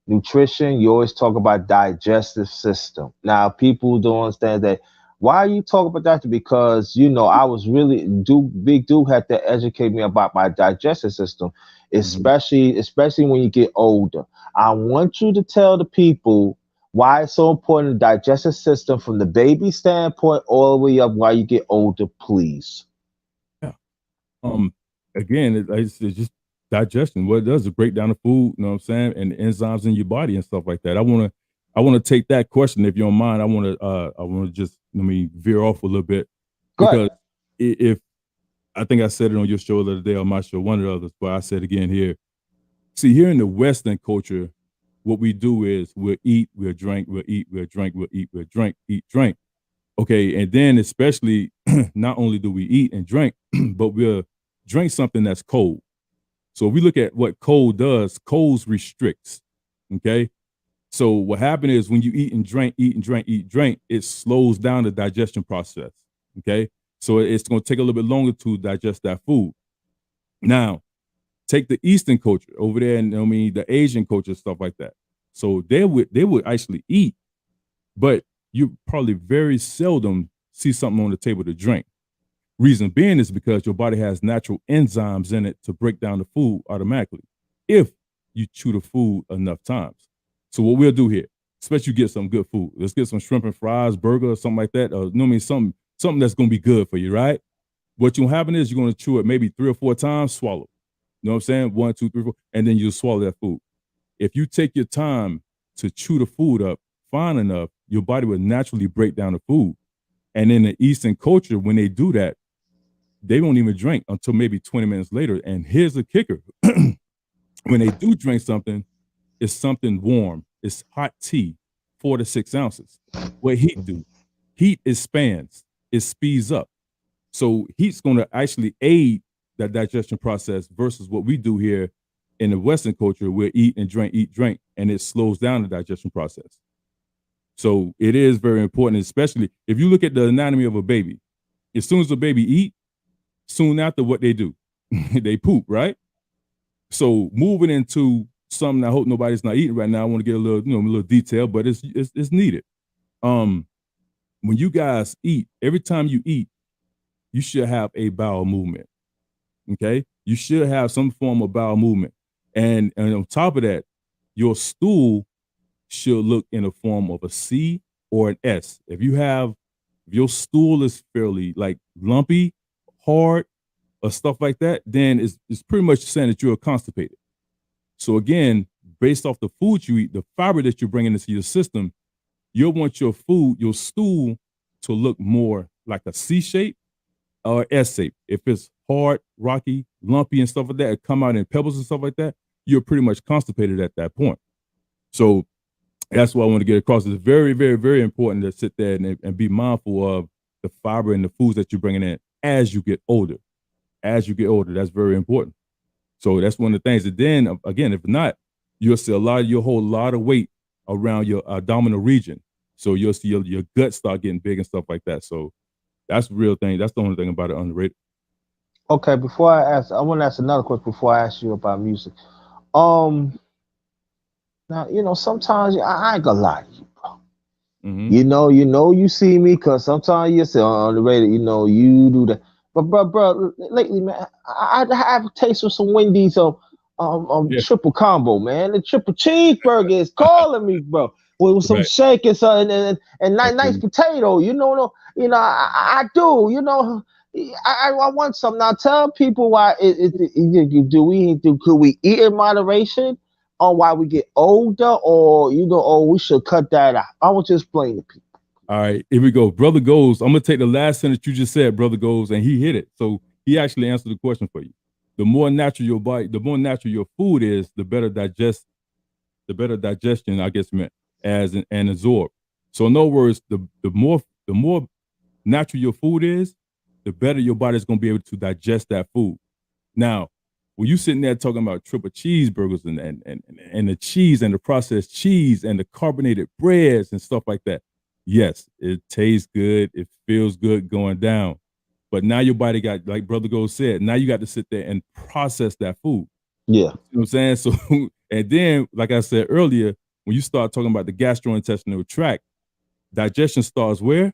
nutrition. You always talk about digestive system. Now people don't understand that. Why you talk about that? Because you know I was really Big Duke had to educate me about my digestive system, especially when you get older. I want you to tell the people why it's so important the digestive system from the baby standpoint all the way up while you get older, please. Yeah. Again, it's just digestion. What it does is break down the food, you know what I'm saying, and the enzymes in your body and stuff like that. I wanna take that question, if you don't mind. I wanna just let me veer off a little bit. Because if I think I said it on your show the other day, on my show, one of the others, but I said again here. See, here in the Western culture, what we do is we'll eat, we'll drink, we'll eat, we'll drink, we'll eat, we'll drink, eat, drink. Okay, and then especially not only do we eat and drink, but we'll drink something that's cold. So if we look at what cold does, cold restricts. Okay. So what happened is when you eat and drink, eat and drink, eat, drink, it slows down the digestion process. Okay. So it's going to take a little bit longer to digest that food. Now, take the Eastern culture over there, and the Asian culture, stuff like that. So they would actually eat, but you probably very seldom see something on the table to drink. Reason being is because your body has natural enzymes in it to break down the food automatically if you chew the food enough times. So what we'll do here, especially you get some good food. Let's get some shrimp and fries, burger, or something like that. Something that's gonna be good for you, right? What will happen is you're gonna chew it maybe 3 or 4 times, swallow. You know what I'm saying? 1, 2, 3, 4, and then you swallow that food. If you take your time to chew the food up fine enough, your body will naturally break down the food. And in the Eastern culture, when they do that, they won't even drink until maybe 20 minutes later. And here's the kicker. When they do drink something, it's something warm. It's hot tea, 4 to 6 ounces. What heat do? Heat expands. It speeds up. So heat's going to actually aid that digestion process versus what we do here in the Western culture, where eat, drink, and it slows down the digestion process. So it is very important, especially if you look at the anatomy of a baby. As soon as the baby eat, soon after what they do, they poop, right? So moving into something I hope nobody's not eating right now, I want to get a little detail, but it's needed. When you guys eat, every time you eat, you should have a bowel movement. Okay, you should have some form of bowel movement, and on top of that, your stool should look in the form of a C or an S. If your stool is fairly like lumpy, hard, or stuff like that, then it's pretty much saying that you're constipated. So again, based off the food you eat, the fiber that you're bringing into your system, you'll want your stool to look more like a C shape or S shape. If it's hard, rocky, lumpy, and stuff like that, it come out in pebbles and stuff like that, you're pretty much constipated at that point. So that's what I want to get across. It's very, very, very important to sit there and be mindful of the fiber and the foods that you're bringing in as you get older. As you get older, that's very important. So that's one of the things. And then again, if not, you'll see you'll hold a lot of weight around your abdominal region. So you'll see your gut start getting big and stuff like that. So that's the real thing. That's the only thing about it underrated. Okay, before I want to ask another question before I ask you about music. Now, sometimes I ain't gonna lie to you, bro. Mm-hmm. You see me because sometimes you say on the radio, you do that. But bro, lately, man, I have a taste of some Wendy's Yeah. triple combo, man. The triple cheeseburger is calling me, bro. With some Right. shake and something and nice potato. I do. I want some. Now tell people why could we eat in moderation, or why we get older, or we should cut that out. I want to explain to people. All right, here we go. Brother Goes, I'm gonna take the last sentence you just said, Brother Goes, and he hit it. So he actually answered the question for you. The more natural your body, the more natural your food is, the better digestion, I guess, meant and absorb. So in other words, the more natural your food is, the better your body is gonna be able to digest that food. Now, when you sitting there talking about triple cheeseburgers and the cheese and the processed cheese and the carbonated breads and stuff like that, yes, it tastes good, it feels good going down. But now your body got, like Brother Gold said, now you got to sit there and process that food. Yeah. You know what I'm saying? So, and then, like I said earlier, when you start talking about the gastrointestinal tract, digestion starts where?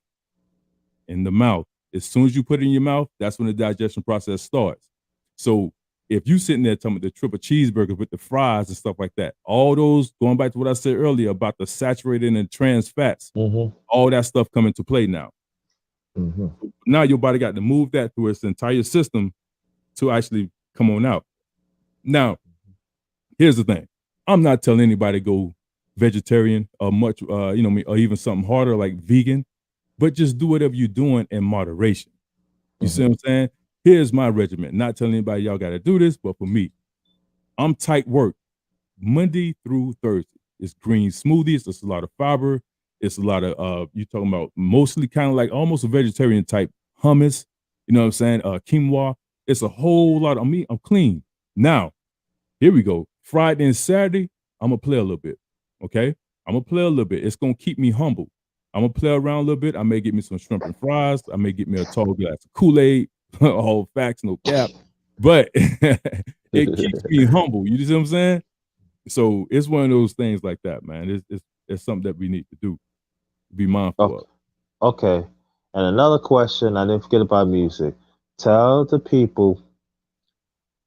In the mouth. As soon as you put it in your mouth, that's when the digestion process starts. So if you sitting there talking about the triple cheeseburger with the fries and stuff like that, all those, going back to what I said earlier about the saturated and trans fats, all that stuff come into play now. Now your body got to move that through its entire system to actually come on out. Now, here's the thing. I'm not telling anybody to go vegetarian or much, or even something harder like vegan, but just do whatever you're doing in moderation. You see what I'm saying? Here's my regimen. Not telling anybody y'all got to do this, but for me, I'm tight work Monday through Thursday. It's green smoothies. It's a lot of fiber. It's a lot of you talking about mostly kind of like almost a vegetarian type hummus. You know what I'm saying? Quinoa. It's a whole lot of meat. I'm clean. Now, here we go. Friday and Saturday, I'm gonna play a little bit. Okay, I'm gonna play a little bit. It's gonna keep me humble. I'm gonna play around a little bit. I may get me some shrimp and fries. I may get me a tall glass of Kool-Aid. All facts, no cap. But it keeps me humble. You see what I'm saying? So it's one of those things like that, man. It's something that we need to do. Be mindful of. Okay. And another question, I didn't forget about music. Tell the people,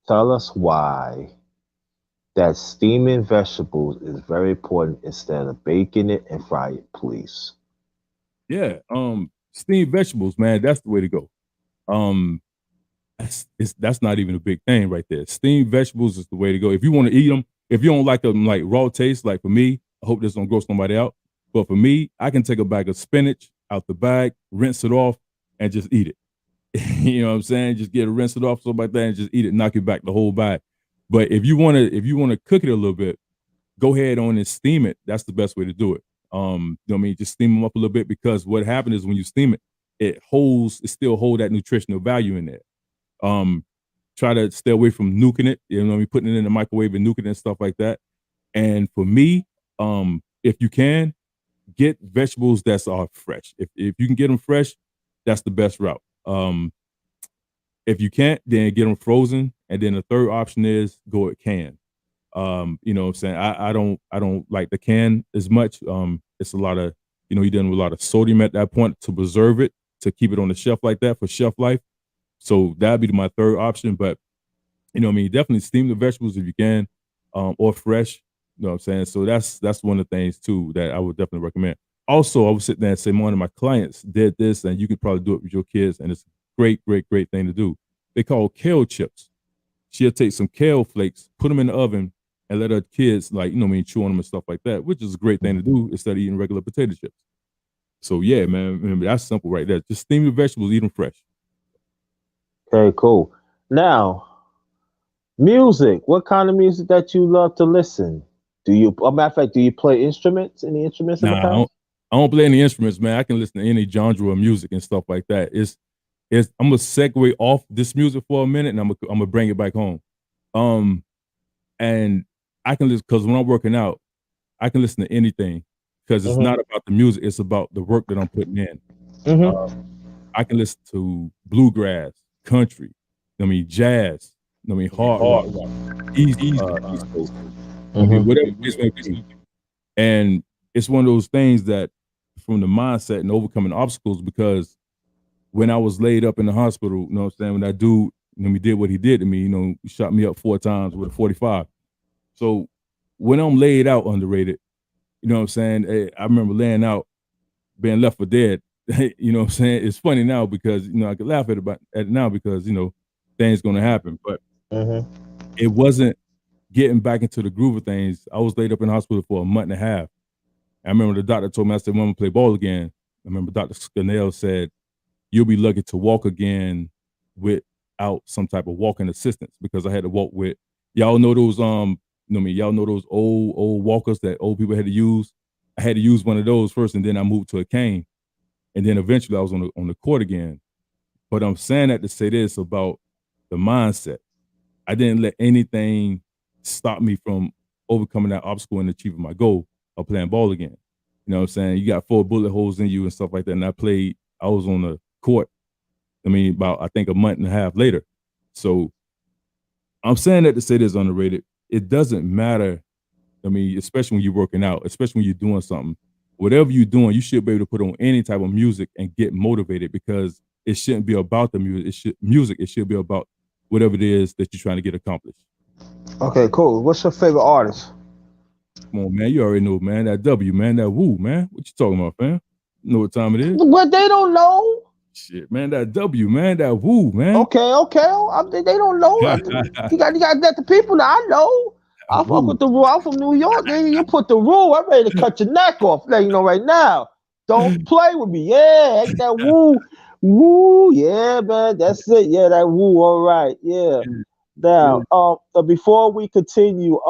tell us why that steaming vegetables is very important instead of baking it and fry it, please. Yeah. Steamed vegetables, man. That's the way to go. That's not even a big thing right there. Steamed vegetables is the way to go. If you want to eat them, if you don't like them like raw taste, like for me, I hope this don't gross somebody out. But for me, I can take a bag of spinach out the bag, rinse it off, and just eat it. You know what I'm saying? Just get it, rinse it off, something like that, and just eat it, knock it back the whole bag. But if you wanna cook it a little bit, go ahead on and steam it. That's the best way to do it. You know what I mean? Just steam them up a little bit, because what happens is when you steam it, it still hold that nutritional value in there. Try to stay away from nuking it, you know what I mean, putting it in the microwave and nuking it and stuff like that. And for me, if you can, get vegetables that are fresh. If you can get them fresh, that's the best route. If you can't, then get them frozen. And then the third option is go with canned. You know what I'm saying? I don't like the can as much. It's a lot of, you're dealing with a lot of sodium at that point to preserve it, to keep it on the shelf like that for shelf life. So that'd be my third option. But you know what I mean, definitely steam the vegetables if you can, or fresh. You know what I'm saying? So that's one of the things too that I would definitely recommend. Also, I would sit there and say one of my clients did this, and you could probably do it with your kids, and it's a great thing to do. They call kale chips. She'll take some kale flakes, put them in the oven, and let her kids, like, you know what I mean, chew on them and stuff like that, which is a great thing to do instead of eating regular potato chips. So yeah, man, remember, that's simple right there. Just steam your vegetables, eat them fresh. Okay, cool. Now, music. What kind of music that you love to listen? A matter of fact, do you play instruments? Any instruments in the Nah, past? I don't play any instruments, man. I can listen to any genre of music and stuff like that. I'm gonna segue off this music for a minute, and I'm gonna bring it back home. And I can listen, because when I'm working out, I can listen to anything, because it's not about the music, it's about the work that I'm putting in. I can listen to bluegrass, country, I mean jazz, I mean hard rock, East Coast, I mean whatever the case may be. And it's one of those things that, from the mindset and overcoming obstacles, because when I was laid up in the hospital, you know what I'm saying, when that dude, he did what he did to me, he shot me up 4 times with a 45. So when I'm laid out underrated, you know what I'm saying, I remember laying out, being left for dead. You know what I'm saying? It's funny now because, I could laugh at it now because, things gonna happen. But it wasn't getting back into the groove of things. I was laid up in the hospital for a month and a half. I remember the doctor told me, I said, when I'm gonna play ball again. I remember Dr. Scannell said, you'll be lucky to walk again without some type of walking assistance, because I had to walk with, y'all know those, y'all know those old walkers that old people had to use. I had to use one of those first, and then I moved to a cane. And then eventually I was on the court again. But I'm saying that to say this about the mindset. I didn't let anything stop me from overcoming that obstacle and achieving my goal of playing ball again. You know what I'm saying? You got 4 bullet holes in you and stuff like that. And I was on the court, about, I think, a month and a half later. So I'm saying that to say this, underrated. It doesn't matter. Especially when you're working out, especially when you're doing something, whatever you're doing, you should be able to put on any type of music and get motivated, because it shouldn't be about the music. It should be about whatever it is that you're trying to get accomplished. Okay, cool. What's your favorite artist? Come on, man. You already know, man. That W, man. That Woo, man. What you talking about, fam? You know what time it is? But they don't know. Shit, man. That W, man. That Woo, man. Okay. They don't know. You got let the people know. I know. I fuck with the rule. I'm from New York. You put the rule. I'm ready to cut your neck off. Let you know right now. Don't play with me. Yeah, ain't that woo. Woo. Yeah, man. That's it. Yeah, that woo. All right. Yeah. Now, before we continue,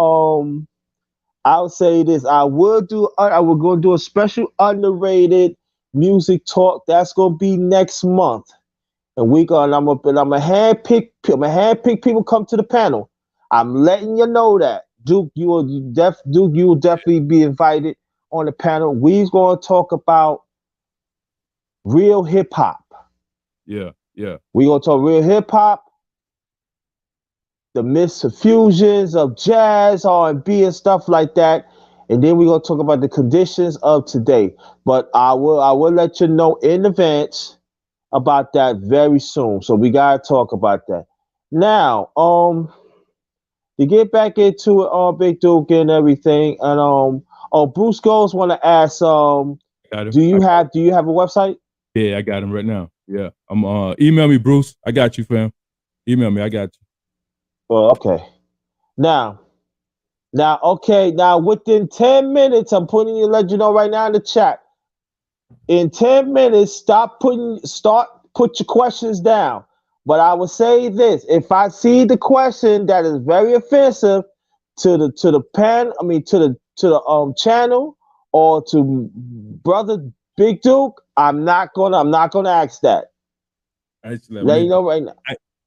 I'll say this. I will do. I will go do a special underrated music talk. That's gonna be next month, and we gonna. I'm a handpick. I'm a handpick people come to the panel. I'm letting you know that Duke. Duke. You will definitely be invited on the panel. We's gonna talk about real hip hop. Yeah, yeah. We gonna talk real hip hop, the misfusions of jazz, R&B, and stuff like that. And then we're gonna talk about the conditions of today. But I will let you know in advance about that very soon. So we gotta talk about that. Now, to get back into it, Big Duke and everything, and Bruce Goes want to ask, Got him. do you have a website? Yeah, I got him right now. Yeah, I'm email me, Bruce. I got you, fam. Email me. I got you. Well, okay. Now, okay. Now, within 10 minutes, I'm putting you, let you know right now in the chat. In 10 minutes, put your questions down. But I will say this: if I see the question that is very offensive to the channel or to brother Big Duke, I'm not gonna ask that. Actually, Let you know right now.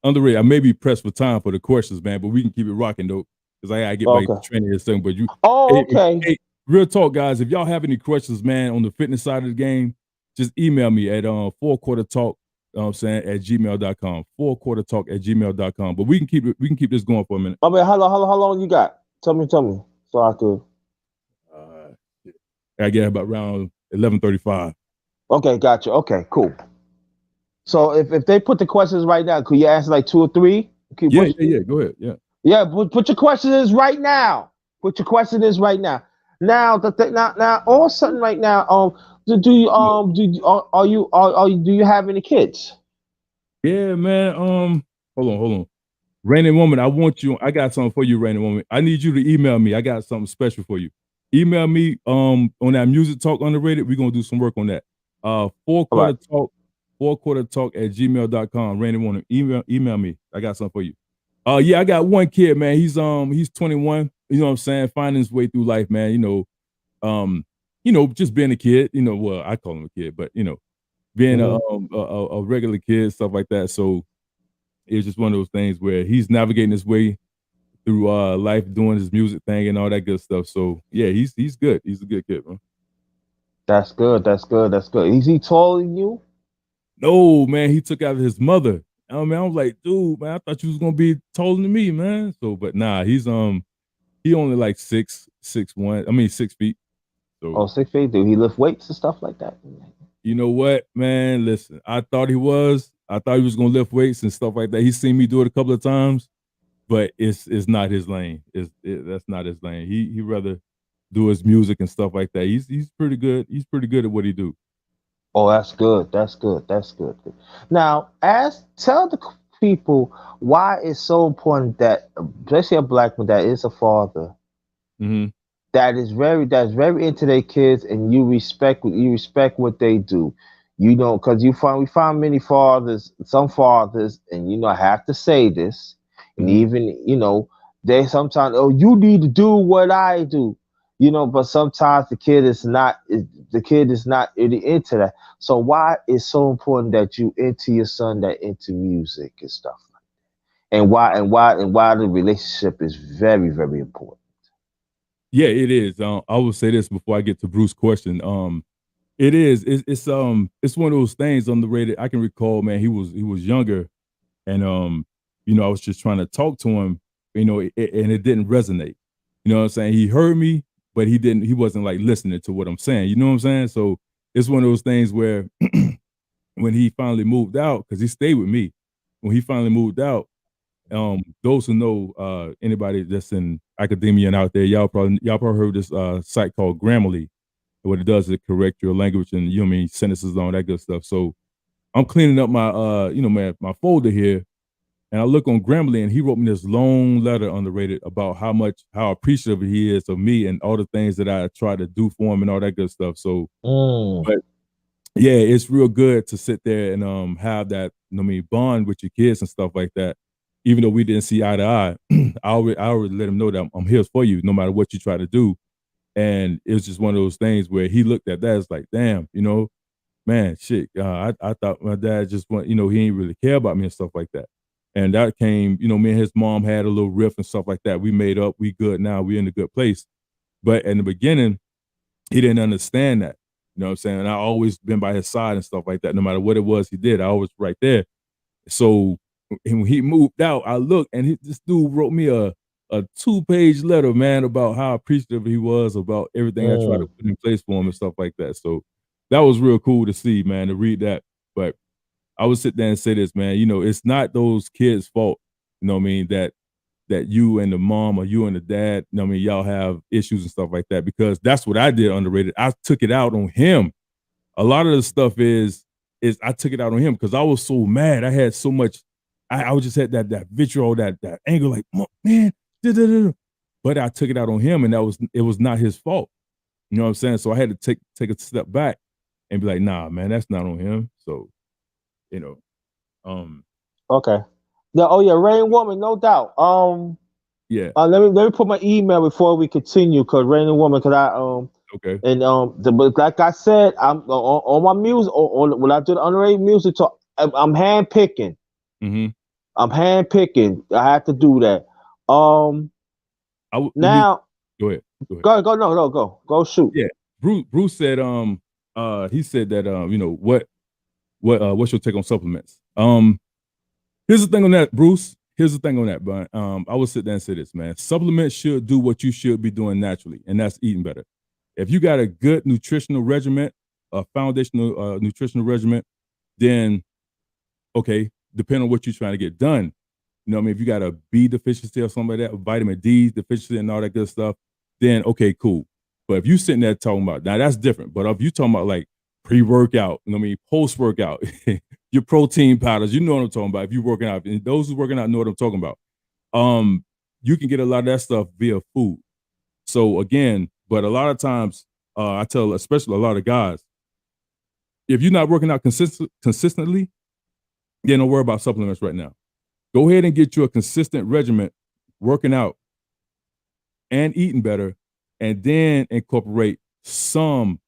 Underrated. I may be pressed for time for the questions, man, but we can keep it rocking though, because I gotta get back to training or something. But you, okay. Hey, real talk, guys. If y'all have any questions, man, on the fitness side of the game, just email me at 4quartertalk. You know what I'm saying, at gmail.com. 4quartertalk@gmail.com. But we can keep this going for a minute. I mean, how long you got? Tell me, so I could. I get about around 11:35. Okay, gotcha. Okay, cool. So if they put the questions right now, could you answer like 2 or 3? Yeah. Go ahead. Yeah. Yeah, put your questions right now. Put your question is right now. Now now on something right now. Do you do you have any kids? Yeah, man. Hold on. Raining Woman, I got something for you, Raining Woman. I need you to email me. I got something special for you. Email me on that music talk underrated. We're gonna do some work on that. 4quartertalk, 4quartertalk@gmail.com. Raining Woman, email me. I got something for you. Yeah, I got one kid, man. He's 21. You know what I'm saying? Finding his way through life, man. Just being a kid. Well, I call him a kid, but being a regular kid, stuff like that. So it's just one of those things where he's navigating his way through life, doing his music thing and all that good stuff. So yeah, he's good. He's a good kid, man. That's good. Is he taller than you? No, man, he took out his mother. I mean, I was like, dude, man, I thought you was gonna be taller than me, man. So, but nah, he only like 6'1". I mean 6 feet. So 6 feet. Do he lift weights and stuff like that? You know what, man? Listen, I thought he was gonna lift weights and stuff like that. He's seen me do it a couple of times, but it's not his lane. That's not his lane. He rather do his music and stuff like that. He's pretty good. He's pretty good at what he do. Oh, that's good. Now, tell the people why it's so important that, especially a black man that is a father, that's very into their kids, and you respect what they do. Because we find many fathers, some fathers, and I have to say this, and even they sometimes, oh, you need to do what I do. But sometimes the kid is not really into that. So why it's so important that you into your son that into music and stuff like that, and why the relationship is very, very important. Yeah, it is. I will say this before I get to Bruce's question. It is. It's one of those things underrated. I can recall, man. He was younger, and I was just trying to talk to him, and it didn't resonate. You know what I'm saying? He heard me, but he wasn't like listening to what I'm saying. You know what I'm saying? So it's one of those things where when he finally moved out, because he stayed with me, when he finally moved out, those who know anybody that's in academia and out there, y'all probably heard this site called Grammarly. What it does is it correct your language and sentences and all that good stuff. So I'm cleaning up my my folder here, and I look on Grammarly, and he wrote me this long letter underrated about how appreciative he is of me and all the things that I try to do for him and all that good stuff. So, but yeah, it's real good to sit there and have that bond with your kids and stuff like that. Even though we didn't see eye to eye, I already let him know that I'm here for you, no matter what you try to do. And it was just one of those things where he looked at that, it's like, damn, man, shit. I thought my dad just he didn't really care about me and stuff like that. And that came, me and his mom had a little riff and stuff like that. We made up, we good now, we in a good place. But in the beginning, he didn't understand that. You know what I'm saying? And I always been by his side and stuff like that. No matter what it was he did, I was right there. So when he moved out, I looked and this dude wrote me a 2-page letter, man, about how appreciative he was about everything I tried to put in place for him and stuff like that. So that was real cool to see, man, to read that. But I would sit there and say this, man, it's not those kids' fault, you know what I mean, that you and the mom or you and the dad, you know what I mean, y'all have issues and stuff like that, because that's what I did underrated. I took it out on him. A lot of the stuff is I took it out on him because I was so mad. I had so much, I was just had that vitriol, that anger, like, man, but I took it out on him, and it was not his fault. You know what I'm saying? So I had to take a step back and be like, nah, man, that's not on him. So, Okay. Yeah. Oh yeah, Rain Woman, no doubt. yeah. Let me put my email before we continue, cause Rain Woman, cause okay. And but like I said, I'm on my music on when I do the underrated music talk. I'm hand picking. Mm-hmm. I'm hand picking. I have to do that. Now go ahead. Go shoot. Yeah, Bruce said he said that what's your take on supplements? Here's the thing on that, Bruce. Here's the thing on that, but I will sit there and say this, man. Supplements should do what you should be doing naturally, and that's eating better. If you got a good nutritional regimen, a foundational nutritional regimen, then okay, depending on what you're trying to get done. You know what I mean? If you got a B deficiency or something like that, vitamin D deficiency and all that good stuff, then okay, cool. But if you sitting there talking about, now that's different. But if you talking about like pre-workout, you know what I mean, post-workout, your protein powders, you know what I'm talking about. If you're working out, and those who working out know what I'm talking about. You can get a lot of that stuff via food. So again, but a lot of times, I tell especially a lot of guys, if you're not working out consistently, then don't worry about supplements right now. Go ahead and get you a consistent regimen, working out and eating better, and then incorporate some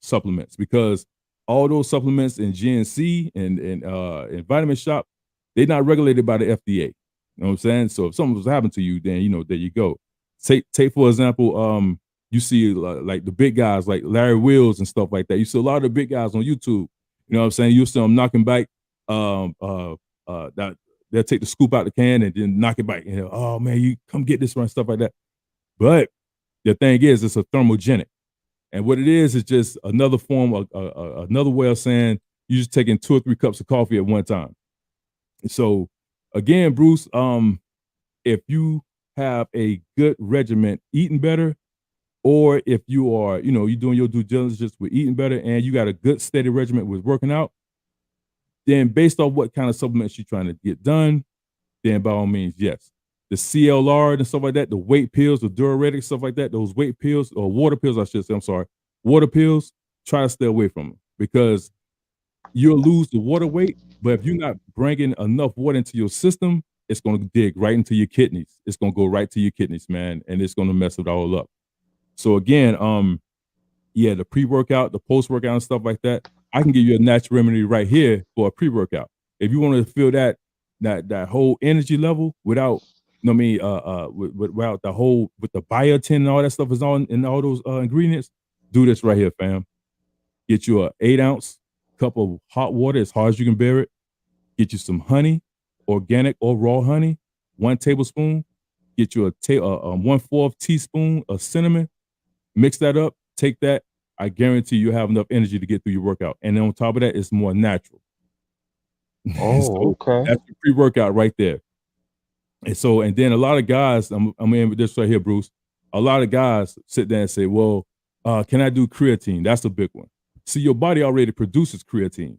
supplements, because all those supplements in GNC and Vitamin Shop, they're not regulated by the FDA. You know what I'm saying? So if something was happening to you, then there you go. Take for example, you see like the big guys like Larry Wills and stuff like that. You see a lot of the big guys on YouTube. You know what I'm saying? You see them knocking back that. They'll take the scoop out the can and then knock it back. Oh man, you come get this one, stuff like that. But the thing is, it's a thermogenic, and what it is just another form of another way of saying you're just taking 2 or 3 cups of coffee at one time. So again, Bruce, if you have a good regimen, eating better, or if you are, you're doing your due diligence with eating better, and you got a good steady regimen with working out, then based on what kind of supplements you're trying to get done, then by all means, yes. The CLR and stuff like that, the weight pills, the diuretics, stuff like that, those weight pills, or water pills, I should say, I'm sorry, water pills, try to stay away from them, because you'll lose the water weight, but if you're not bringing enough water into your system, it's going to dig right into your kidneys. It's going to go right to your kidneys, man, and it's going to mess it all up. So again, yeah, the pre-workout, the post-workout and stuff like that, I can give you a natural remedy right here for a pre-workout. If you want to feel that whole energy level without, without the whole, with the biotin and all that stuff is on and all those ingredients, do this right here, fam. Get you a 8-ounce cup of hot water as hard as you can bear it. Get you some honey, organic or raw honey, 1 tablespoon. Get you a 1/4 teaspoon of cinnamon. Mix that up. Take that. I guarantee you'll have enough energy to get through your workout. And then on top of that, it's more natural. Oh, so okay. That's the pre-workout right there. And then a lot of guys, I'm in with this right here, Bruce. A lot of guys sit there and say, well, can I do creatine? That's a big one. See, your body already produces creatine.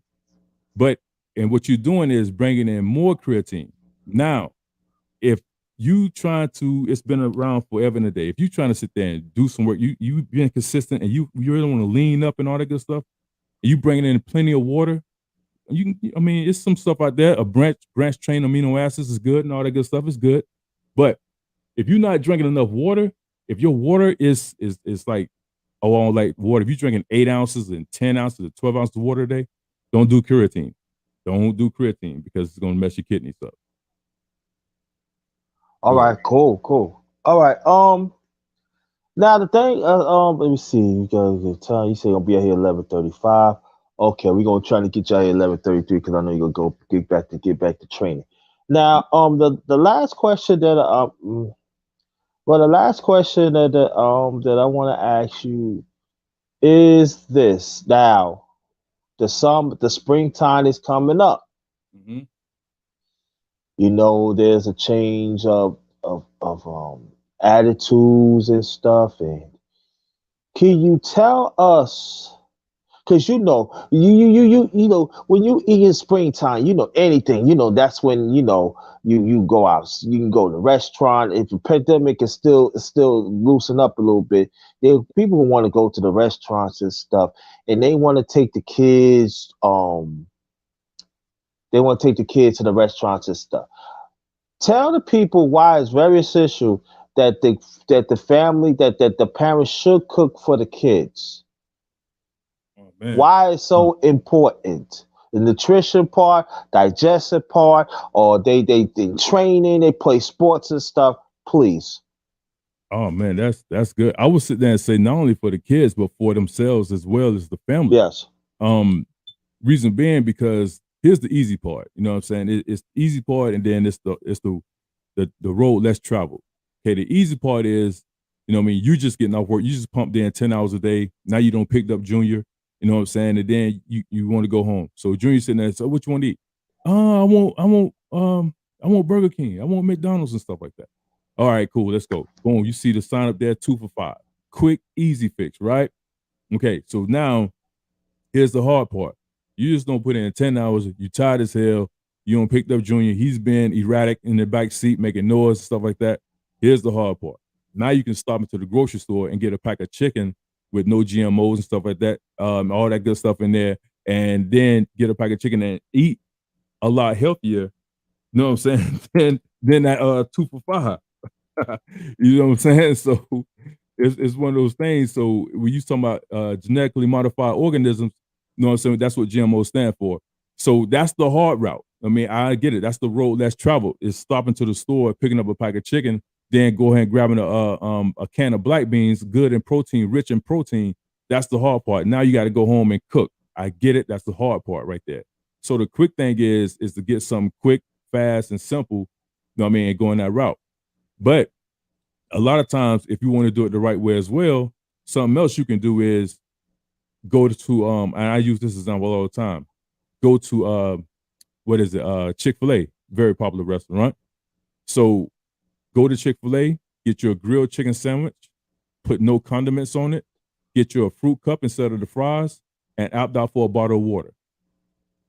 And what you're doing is bringing in more creatine. Now, if you trying to, it's been around forever and a day. If you trying to sit there and do some work, you being consistent, and you really want to lean up and all that good stuff, and you bringing in plenty of water, it's some stuff out there. A branch chain amino acids is good, and all that good stuff is good. But if you're not drinking enough water, if your water is like along like water. If you're drinking 8 ounces and 10 ounces or 12 ounces of water a day, don't do creatine. Don't do creatine because it's gonna mess your kidneys up. All Go ahead. right, cool. All right. Now the thing, let me see. You got the time. You say you're gonna be out here 11:35. Okay, we're gonna try to get you out here 11:33 because I know you're gonna go get back to training. Now, the last question that well, the last question that I want to ask you is this. Now, the springtime is coming up. Mm-hmm. You know, there's a change of attitudes and stuff. And can you tell us? Because you know when you eat in springtime, you know anything. You know that's when you go out. You can go to the restaurant. If the pandemic is still loosen up a little bit, people want to go to the restaurants and stuff, and they want to take the kids. They want to take the kids to the restaurants and stuff. Tell the people why it's very essential that the family that the parents should cook for the kids. Oh man. Why it's so important? The nutrition part, digestion part, or they training, they play sports and stuff. Please. Oh man, that's good. I would sit there and say not only for the kids, but for themselves as well as the family. Yes. Um, reason being because here's the easy part. You know what I'm saying? It's the easy part, and then it's the road less traveled. Okay, the easy part is, you know what I mean, you just getting off work, you just pumped in 10 hours a day. Now you don't picked up Junior, you know what I'm saying? And then you want to go home. So Junior sitting there, so what you want to eat? I want Burger King, I want McDonald's and stuff like that. All right, cool, let's go. Boom, you see the sign up there, 2 for $5. Quick, easy fix, right? Okay, so now here's the hard part. You just don't put in 10 hours. You tired as hell. You don't pick up Junior. He's been erratic in the back seat, making noise, stuff like that. Here's the hard part. Now you can stop into the grocery store and get a pack of chicken with no GMOs and stuff like that, all that good stuff in there, and then get a pack of chicken and eat a lot healthier. You know what I'm saying? than that 2 for $5. You know what I'm saying? So it's one of those things. So when you talking about genetically modified organisms, you know what I'm saying? That's what GMOs stand for. So that's the hard route. I mean, I get it. That's the road less traveled. Is stopping to the store, picking up a pack of chicken, then go ahead and grabbing a can of black beans, good in protein, rich in protein. That's the hard part. Now you got to go home and cook. I get it. That's the hard part right there. So the quick thing is to get something quick, fast, and simple. You know what I mean? And going that route. But a lot of times, if you want to do it the right way as well, something else you can do is go to and I use this example all the time. Go to what is it? Chick-fil-A, very popular restaurant. So go to Chick-fil-A, get you a grilled chicken sandwich, put no condiments on it, get you a fruit cup instead of the fries, and opt out for a bottle of water.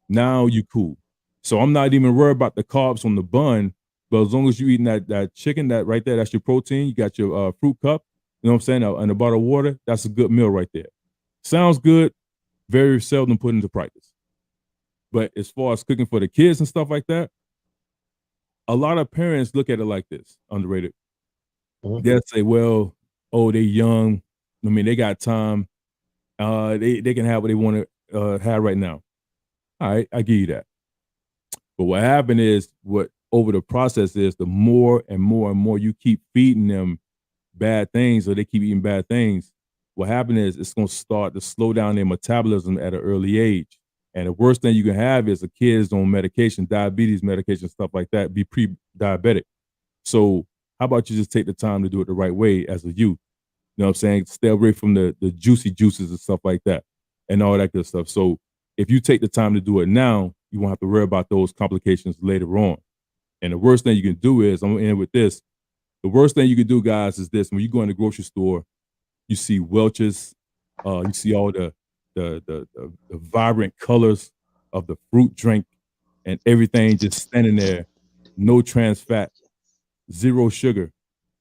Now you cool. So I'm not even worried about the carbs on the bun, but as long as you eating that chicken, that right there, that's your protein. You got your fruit cup, you know what I'm saying, and a bottle of water. That's a good meal right there. Sounds good, very seldom put into practice. But as far as cooking for the kids and stuff like that, a lot of parents look at it like this, underrated. Mhm. They'll say, well, oh, they young. I mean, they got time. They can have what they want to have right now. All right, I give you that. But what happened is what over the process is the more and more and more you keep feeding them bad things or they keep eating bad things, what happened is it's going to start to slow down their metabolism at an early age. And the worst thing you can have is a kid's on medication, diabetes medication, stuff like that, be pre-diabetic. So how about you just take the time to do it the right way as a youth? You know what I'm saying? Stay away from the juicy juices and stuff like that and all that good stuff. So if you take the time to do it now, you won't have to worry about those complications later on. And the worst thing you can do is, I'm gonna end with this. The worst thing you can do, guys, is this. When you go in the grocery store, you see Welch's, you see all the vibrant colors of the fruit drink and everything just standing there, no trans fat, zero sugar.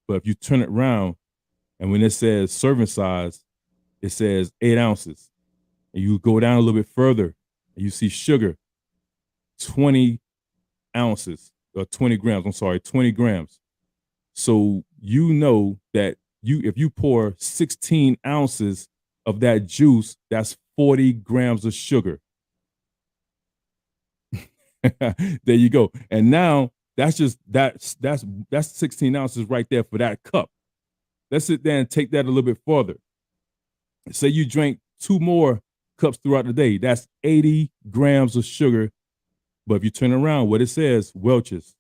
But if you turn it around and when it says serving size, it says 8 ounces. And you go down a little bit further and you see sugar, 20 ounces or 20 grams. I'm sorry, 20 grams. So you know that if you pour 16 ounces of that juice, that's 40 grams of sugar. There you go. And now that's 16 ounces right there for that cup. Let's sit there and take that a little bit further. Say you drink 2 more cups throughout the day. That's 80 grams of sugar. But if you turn around, what it says, Welch's.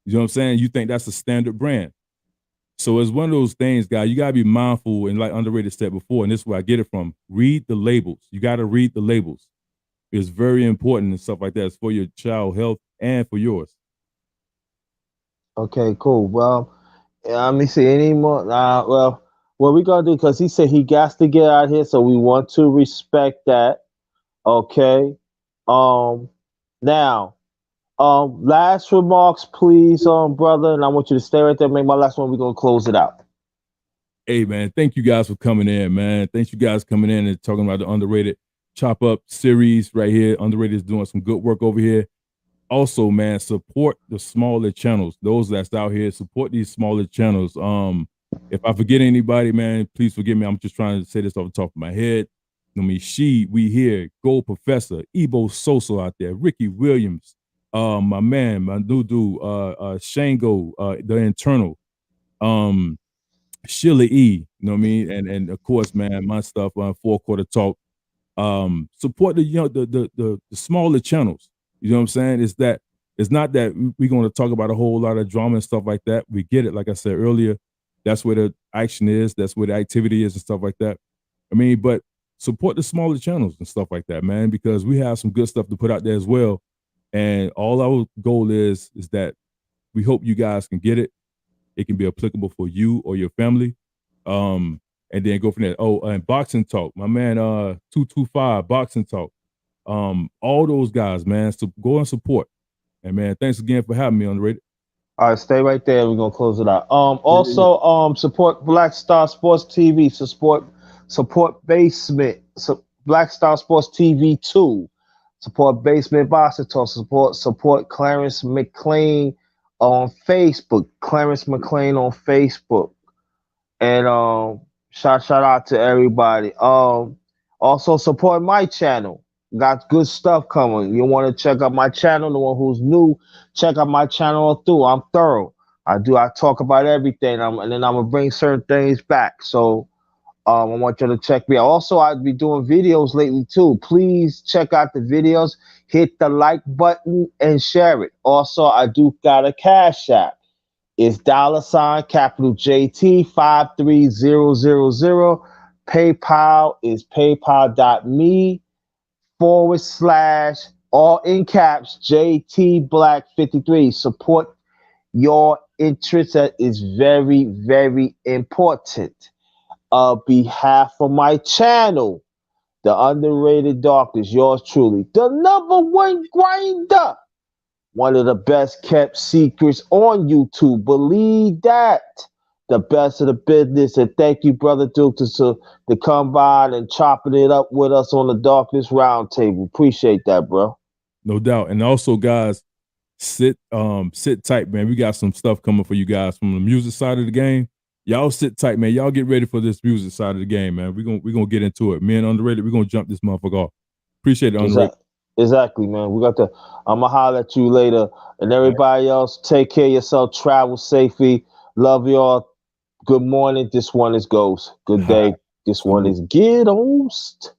You know what I'm saying? You think that's a standard brand. So it's one of those things, guys, you got to be mindful, and like Underrated said before, and this is where I get it from. Read the labels. You got to read the labels. It's very important and stuff like that. It's for your child health and for yours. Okay, cool. Well, let me see any more. Well, what we gonna do? Because he said he got to get out here, so we want to respect that. Okay. Now, last remarks, please, brother, and I want you to stay right there. Make my last one. We're gonna close it out. Hey, man, thank you guys for coming in, man. Thanks you guys coming in and talking about the Underrated Chop Up series right here. Underrated is doing some good work over here. Also, man, support the smaller channels. Those that's out here, support these smaller channels. If I forget anybody, man, please forgive me. I'm just trying to say this off the top of my head. I mean, we here, Gold Professor, Ebo Soso out there, Ricky Williams, my man, my new dude, Shango, the Internal, Sheila E, you know what I mean? And of course, man, my stuff on 4 Quarter Talk. Support the smaller channels. You know what I'm saying? It's not that we're going to talk about a whole lot of drama and stuff like that. We get it. Like I said earlier, that's where the action is. That's where the activity is and stuff like that. I mean, but support the smaller channels and stuff like that, man, because we have some good stuff to put out there as well. And all our goal is that we hope you guys can get it. It can be applicable for you or your family. And then go from there. Oh, and Boxing Talk, my man, 225 Boxing Talk. All those guys, man. So go and support. And man, thanks again for having me on the radio. All right, stay right there. We're gonna close it out. Also, support Black Star Sports TV. Support Basement. Black Star Sports TV 2. Support Basement Boxing Talk. Support Clarence McLean on Facebook. Clarence McLean on Facebook. And shout out to everybody. Also support my channel. Got good stuff coming. You want to check out my channel? The one who's new, check out my channel through. I'm thorough. I talk about everything. And then I'm gonna bring certain things back. So I want you to check me out. Also, I'd be doing videos lately too. Please check out the videos. Hit the like button and share it. Also, I do got a Cash App. It's $capital JT 53000. PayPal is paypal.me/ all in caps JT Black 53. Support your interest. That is very, very important. Behalf of my channel, the Underrated Darkness, yours truly, the #1 grinder. One of the best kept secrets on YouTube. Believe that. The best of the business. And thank you, Brother Duke, to come by and chopping it up with us on the Darkness Roundtable. Appreciate that, bro. No doubt. And also, guys, sit tight, man. We got some stuff coming for you guys from the music side of the game. Y'all sit tight, man. Y'all get ready for this music side of the game, man. We're gonna get into it. Me and Underrated, we're gonna jump this motherfucker off. Appreciate it, Underrated. Exactly, man. I'm gonna holler at you later. And everybody else, take care of yourself. Travel safely. Love y'all. Good morning. This one is Ghost. Good day. This one is Get Host.